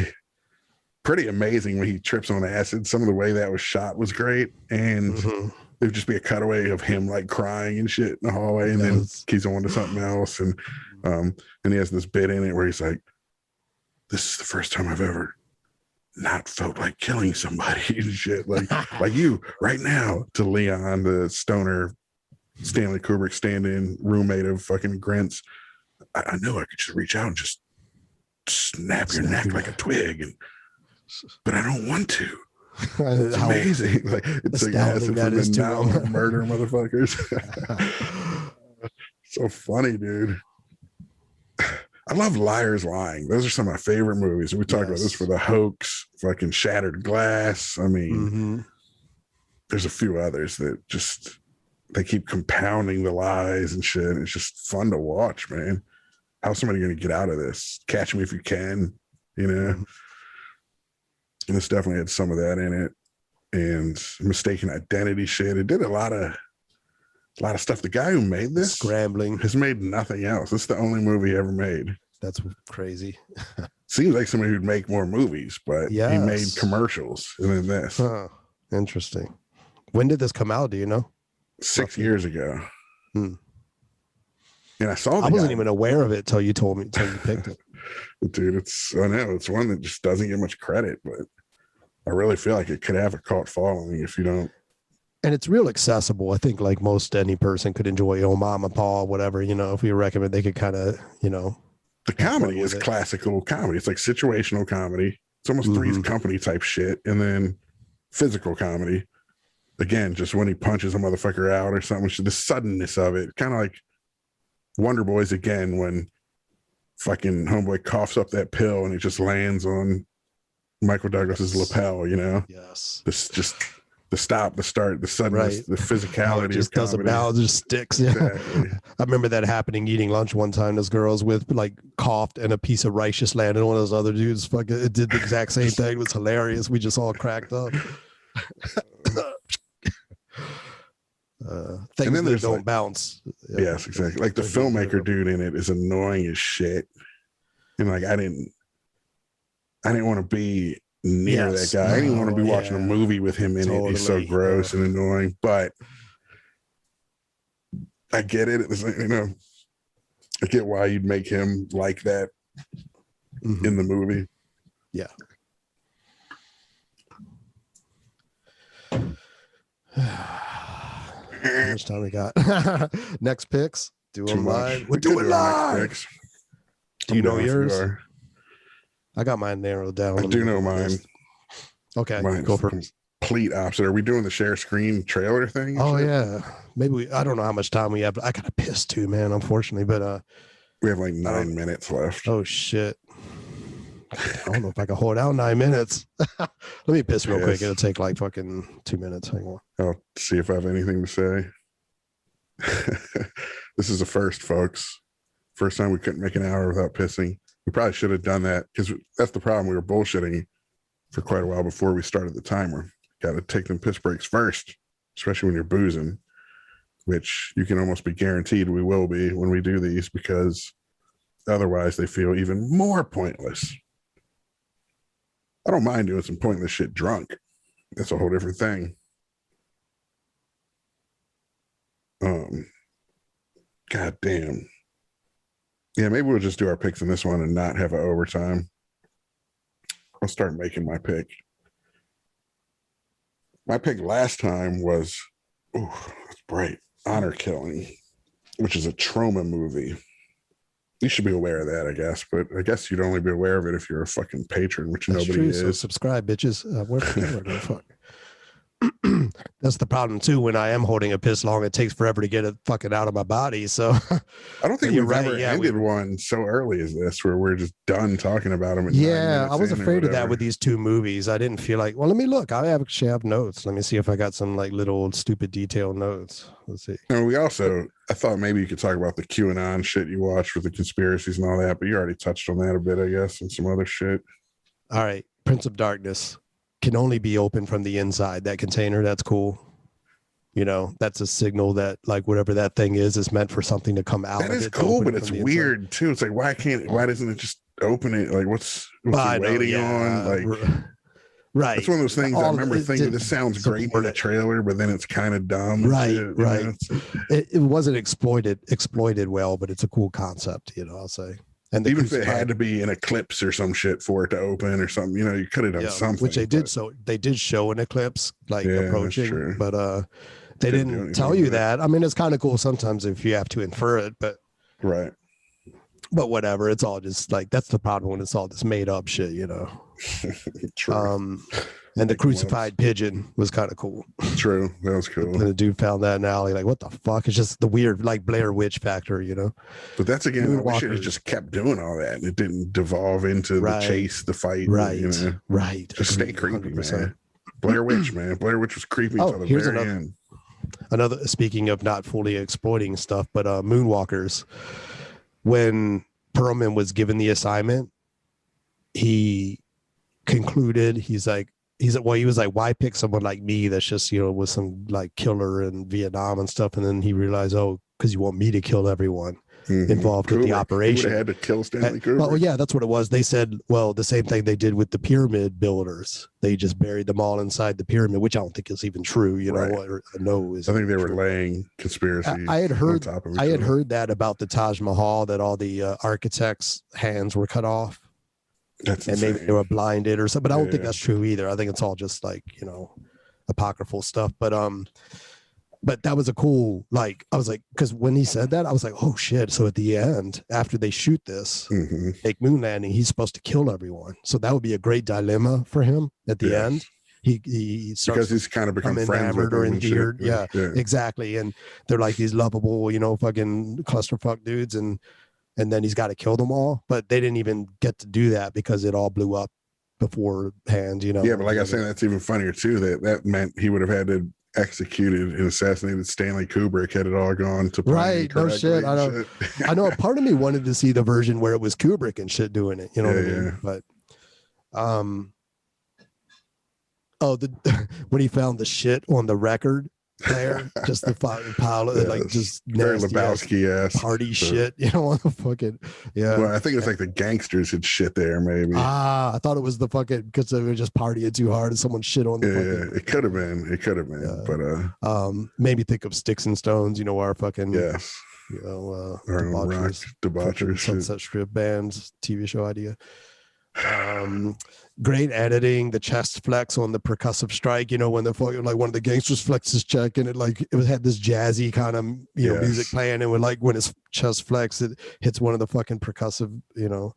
pretty amazing when he trips on acid. Some of the way that was shot was great. And it would just be a cutaway of him like crying and shit in the hallway, and then he's on to something else. And he has this bit in it where he's like, this is the first time I've ever not felt like killing somebody and shit. Like you right now, to Leon, the stoner Stanley Kubrick stand-in roommate of fucking Grint's. I knew I could just reach out and just snap your neck like a twig, but I don't want to. It's amazing. Like, it's like acid that is now murder motherfuckers. So funny, dude. I love Liars Lying. Those are some of my favorite movies. We talked about this for The Hoax, fucking Shattered Glass. I mean, there's a few others that just, they keep compounding the lies and shit. It's just fun to watch, man. How's somebody going to get out of this? Catch Me If You Can, you know? And this definitely had some of that in it, and mistaken identity shit. It did a lot of stuff. The guy who made this scrambling has made nothing else. It's the only movie he ever made. That's crazy. Seems like somebody who'd make more movies, but he made commercials and then this. Interesting. When did this come out? Do you know? 6 years ago. Hmm. And I saw I wasn't even aware of it till you told me, till you picked it. Dude, I know it's one that just doesn't get much credit, but I really feel like it could have a cult following if you don't. And it's real accessible. I think like most any person could enjoy Mama, Pa, whatever, if we recommend, they could kind of, The comedy is classical comedy. It's like situational comedy. It's almost Three's Company type shit. And then physical comedy. Again, just when he punches a motherfucker out or something, the suddenness of it. Kind of like Wonder Boys again, when fucking homeboy coughs up that pill and it just lands on Michael Douglas's lapel, Yes. This just the stop, the start, the suddenness, the physicality. It just doesn't bounce, just sticks. Yeah. Exactly. I remember that happening eating lunch one time. This girls with like coughed and a piece of rice just landed on one of those other dudes. Fucking, it did the exact same thing. It was hilarious. We just all cracked up. Things and then that don't bounce. Yes, exactly. Like the filmmaker dude in it is annoying as shit. And like I didn't want to be near that guy. I didn't want to be watching a movie with him in it. He's so gross and annoying. But I get it. It's like, I get why you'd make him like that in the movie. Yeah. How much time we got? Next picks. Do them live. We'll do it live. Do you know yours? I got mine narrowed down. I do know mine. Okay, mine's go for complete opposite. Are we doing the share screen trailer thing? Oh yeah, maybe I don't know how much time we have. But I gotta piss too, man. Unfortunately, but we have like 9 minutes left. Oh shit. I don't know if I can hold out 9 minutes. Let me piss real quick. It'll take like fucking 2 minutes. Hang on. I'll see if I have anything to say. This is the first, folks. First time we couldn't make an hour without pissing. We probably should have done that because that's the problem. We were bullshitting for quite a while before we started the timer. Got to take them piss breaks first, especially when you're boozing, which you can almost be guaranteed we will be when we do these because otherwise they feel even more pointless. I don't mind doing some pointless shit drunk. That's a whole different thing. God damn. Yeah, maybe we'll just do our picks in this one and not have an overtime. I'll start making my pick. My pick last time was, that's bright, Honor Killing, which is a trauma movie. You should be aware of that, I guess, but I guess you'd only be aware of it if you're a fucking patron, which that's nobody true, is. So subscribe, bitches. Where fuck. That's the problem too. When I am holding a piss long, it takes forever to get it fucking out of my body. So I don't think we've ever ended one so early as this, where we're just done talking about them. Yeah, I was afraid of that with these two movies. I didn't feel like. Well, let me look. I actually have notes. Let me see if I got some like little stupid detailed notes. Let's see. And I thought maybe you could talk about the QAnon shit you watched with the conspiracies and all that, but you already touched on that a bit, I guess, and some other shit. All right, Prince of Darkness can only be open from the inside. That container, that's cool. That's a signal that like whatever that thing is meant for something to come out. That is cool, but it's weird too. It's like why doesn't it just open it? Like what's it waiting on? Like right. It's one of those things I remember thinking this sounds great in the trailer, but then it's kind of dumb. Right, shit, right. It wasn't exploited well, but it's a cool concept, I'll say. And even if it had to be an eclipse or some shit for it to open or something, you could have done something. Which they did. So they did show an eclipse approaching, but they didn't tell you that. I mean, it's kind of cool sometimes if you have to infer it, but right. But whatever, it's all just like that's the problem when it's all this made up shit, True. And the crucified pigeon was kind of cool. True, that was cool. And the dude found that in the alley, like, what the fuck? It's just the weird, like Blair Witch factor, But that's again, we should have just kept doing all that, and it didn't devolve into the chase, the fight, right? Right. Just stay creepy, 100%. Man. Blair Witch, man. Blair Witch was creepy until the very end. Another, speaking of not fully exploiting stuff, but Moonwalkers. When Perlman was given the assignment, he concluded, he was like, why pick someone like me that's just, was some like killer in Vietnam and stuff. And then he realized, because you want me to kill everyone involved with the operation. He would have had to kill Stanley Kubrick. Well, yeah, that's what it was. They said, well, the same thing they did with the pyramid builders. They just buried them all inside the pyramid, which I don't think is even true. You know, or no, is. I think they were laying conspiracy. I had heard. On top of I had heard that about the Taj Mahal, that all the architects' hands were cut off. That's and insane. maybe they were blinded or something. But I don't think that's true either. I think it's all just like, you know, apocryphal stuff. But that was a cool, like, I was like, because when he said that, I was like, oh shit. So at the end, after they shoot this fake moon landing, he's supposed to kill everyone. So that would be a great dilemma for him at the end. He starts, because he's kind of become friends with or them and endeared. shit. Yeah, exactly. And they're like these lovable, you know, fucking clusterfuck dudes. And then he's got to kill them all. But they didn't even get to do that because it all blew up beforehand, you know. Yeah, but like I said, that's even funnier too. That meant he would have had to executed and assassinated Stanley Kubrick had it all gone to right. No shit. I know. I know. Part of me wanted to see the version where it was Kubrick and shit doing it. You know what I mean? But, when he found the shit on the record player, just the pile of like just very Lebowski-esque party shit, you know, on the fucking Well, I think it's like the gangsters had shit there, maybe. I thought it was the fucking because they were just partying too hard and someone shit on the fucking, it could have been. But maybe think of Sticks and Stones, you know, our fucking you know, debauchers Sunset Strip bands TV show idea. Great editing, the chest flex on the percussive strike, you know, when the fucking like one of the gangsters flexed his check and it had this jazzy kind of, you know, music playing, and when like when his chest flex it hits one of the fucking percussive, you know,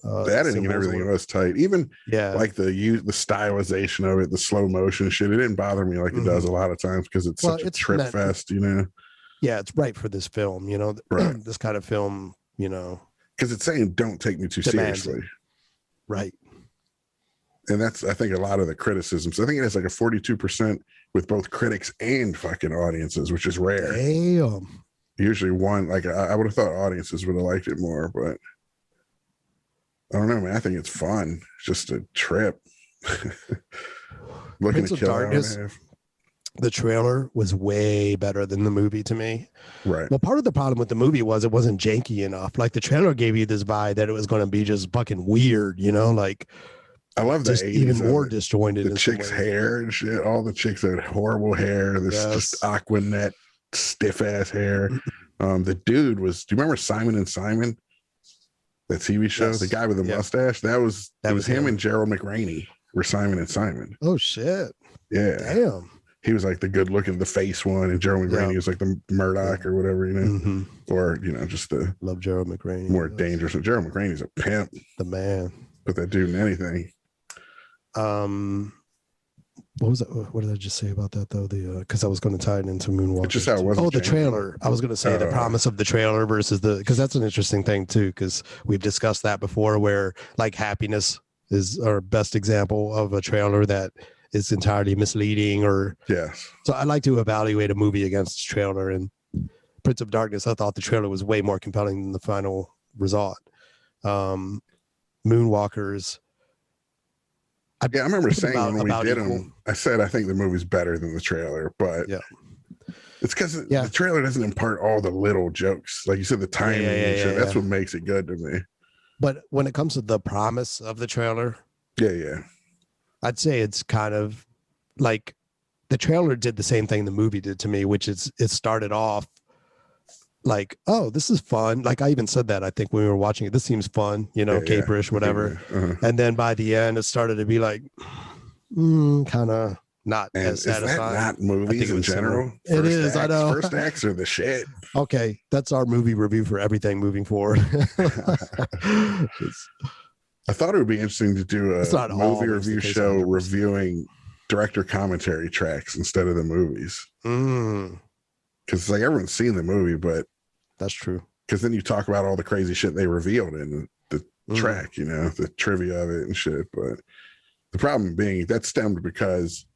the editing and everything was tight. Even like the stylization of it, the slow motion shit, it didn't bother me like it does a lot of times because it's such a trip fest, you know. Yeah, it's right for this film, you know, this kind of film, you know, because it's saying don't take me too seriously. Right. And that's, I think, a lot of the criticisms. I think it has like a 42% with both critics and fucking audiences, which is rare. Damn. Usually one, like I would have thought audiences would have liked it more, but I don't know, man. I think it's fun. It's just a trip. Looking Prince of Darkness, the trailer was way better than the movie to me. Right. Well, part of the problem with the movie was it wasn't janky enough. Like the trailer gave you this vibe that it was going to be just fucking weird, you know, like I love the 80s, even more disjointed. The chicks' hair and shit. All the chicks had horrible hair. This just Aquanet stiff ass hair. The dude was. Do you remember Simon and Simon? That TV show. The guy with the mustache. That was him and Gerald McRaney were Simon and Simon. Oh shit. Yeah. Damn. He was like the good looking, the face one, and Gerald McRaney was like the Murdoch or whatever, you know, or you know, just the love Gerald McRaney. More dangerous. So Gerald McRaney's a pimp. The man. Put that dude in anything. What was that? What did I just say about that though? Because I was going to tie it into Moonwalkers. It's just how it was. Oh, the trailer. I was going to say the promise of the trailer versus because that's an interesting thing too. Because we've discussed that before, where like Happiness is our best example of a trailer that is entirely misleading. Or so I like to evaluate a movie against its trailer. And Prince of Darkness, I thought the trailer was way more compelling than the final result. Moonwalkers. I remember saying when we did them, I said I think the movie's better than the trailer, but it's because the trailer doesn't impart all the little jokes, like you said, the timing and shit. That's what makes it good to me. But when it comes to the promise of the trailer, I'd say it's kind of like the trailer did the same thing the movie did to me, which is it started off like, oh, this is fun. Like I even said that, I think when we were watching it, this seems fun, you know, caperish, whatever. And then by the end, it started to be like, kind of not as satisfying. Is that not movies in general? It is, I know. First acts are the shit. Okay, that's our movie review for everything moving forward. I thought it would be interesting to do a movie review show reviewing director commentary tracks instead of the movies. Because it's like everyone's seen the movie, but that's true. Because then you talk about all the crazy shit they revealed in the track, you know, the trivia of it and shit. But the problem being that stemmed because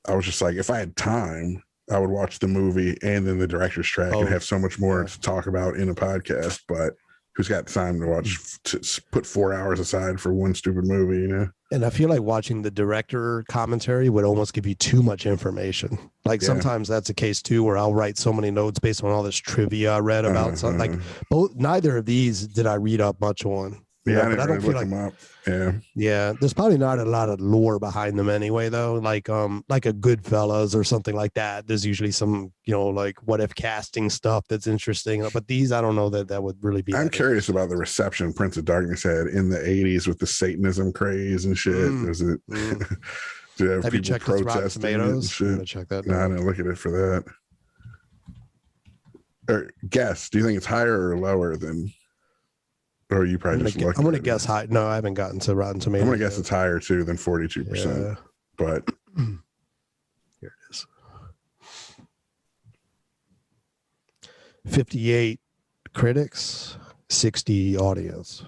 I was just like, if I had time, I would watch the movie and then the director's track and have so much more to talk about in a podcast. But who's got time to watch to put 4 hours aside for one stupid movie, you know. And I feel like watching the director commentary would almost give you too much information. Like sometimes that's a case too, where I'll write so many notes based on all this trivia I read about something. Like neither of these did I read up much on. Yeah, but I don't feel like them up. Yeah. There's probably not a lot of lore behind them anyway, though. Like a Goodfellas or something like that. There's usually some, like what if casting stuff that's interesting. But these, I don't know that would really be. I'm curious about the reception Prince of Darkness had in the 80s with the Satanism craze and shit. Is it? Have you checked its Rotten Tomatoes? I'm gonna check that. No, I didn't look at it for that. Or guess, do you think it's higher or lower than? Or you probably just look. I'm going to guess high. No, I haven't gotten to Rotten Tomatoes. I'm going to guess it's higher too than 42%. Yeah. But here it is. 58 critics, 60 audience.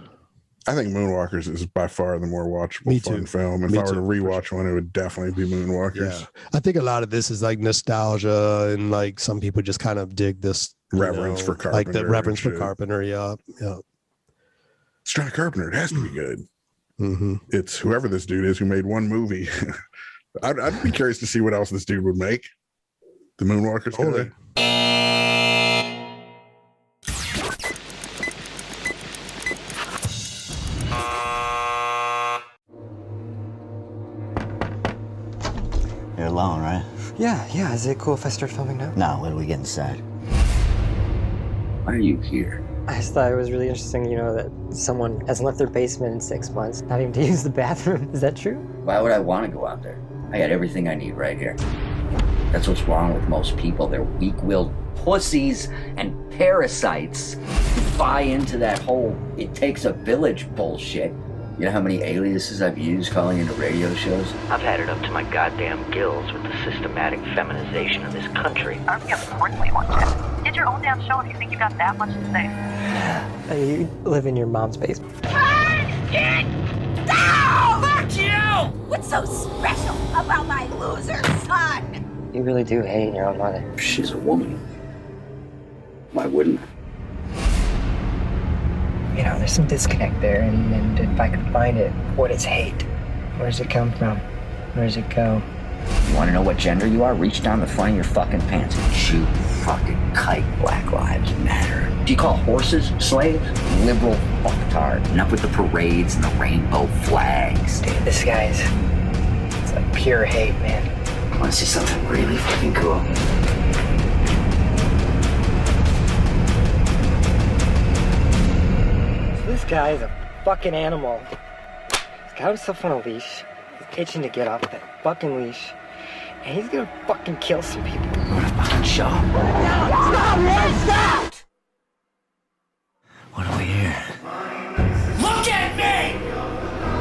I think Moonwalkers is by far the more watchable fun film. If I were to rewatch one, it would definitely be Moonwalkers. Yeah. I think a lot of this is like nostalgia, and like some people just kind of dig this reverence for Carpenter. Like the reverence for Carpenter. Yeah. It's John Carpenter. It has to be good. It's whoever this dude is who made one movie. I'd be curious to see what else this dude would make. The Moonwalkers guy. You're alone, right? Yeah. Is it cool if I start filming now? No, when we get inside. Why are you here? I just thought it was really interesting, that someone hasn't left their basement in 6 months, not even to use the bathroom. Is that true? Why would I want to go out there? I got everything I need right here. That's what's wrong with most people. They're weak-willed pussies and parasites who buy into that whole it takes a village bullshit. You know how many aliases I've used calling into radio shows? I've had it up to my goddamn gills with the systematic feminization of this country. Of course we want you. Get your own damn show if you think you got that much to say. You live in your mom's basement. Get down! Fuck you! What's so special about my loser son? You really do hate your own mother. She's a woman. Why wouldn't I? There's some disconnect there, and if I could find it, what is hate? Where does it come from? Where does it go? You want to know what gender you are? Reach down the front of your fucking pants and shoot fucking kite. Black Lives Matter. Do you call horses slaves? Liberal fucktard. Enough with the parades and the rainbow flags. Dude, this guy's... it's like pure hate, man. I want to see something really fucking cool. This guy is a fucking animal. He's got himself on a leash. He's itching to get off that fucking leash. And he's gonna fucking kill some people. What a fucking show. Stop! What do we hear? Look at me!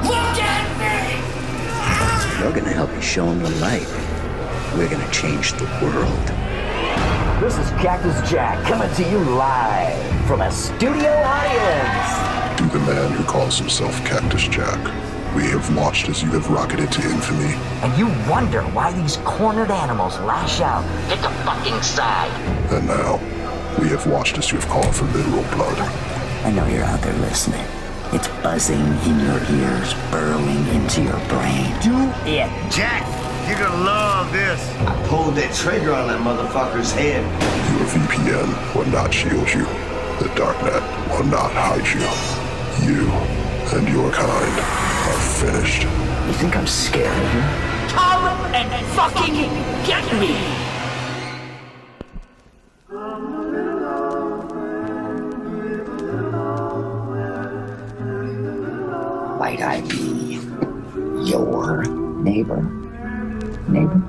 Look at me! We're gonna help you show them the light. We're gonna change the world. This is Cactus Jack coming to you live from a studio audience. To the man who calls himself Cactus Jack, we have watched as you have rocketed to infamy. And you wonder why these cornered animals lash out. Get the fucking side. And now, we have watched as you have called for literal blood. I know you're out there listening. It's buzzing in your ears, burrowing into your brain. Do it. Jack, you're gonna love this. I pulled that trigger on that motherfucker's head. Your VPN will not shield you. The darknet will not hide you. You and your kind are finished. You think I'm scared of you? Come and fucking get me! Might I be your neighbor? Neighbor?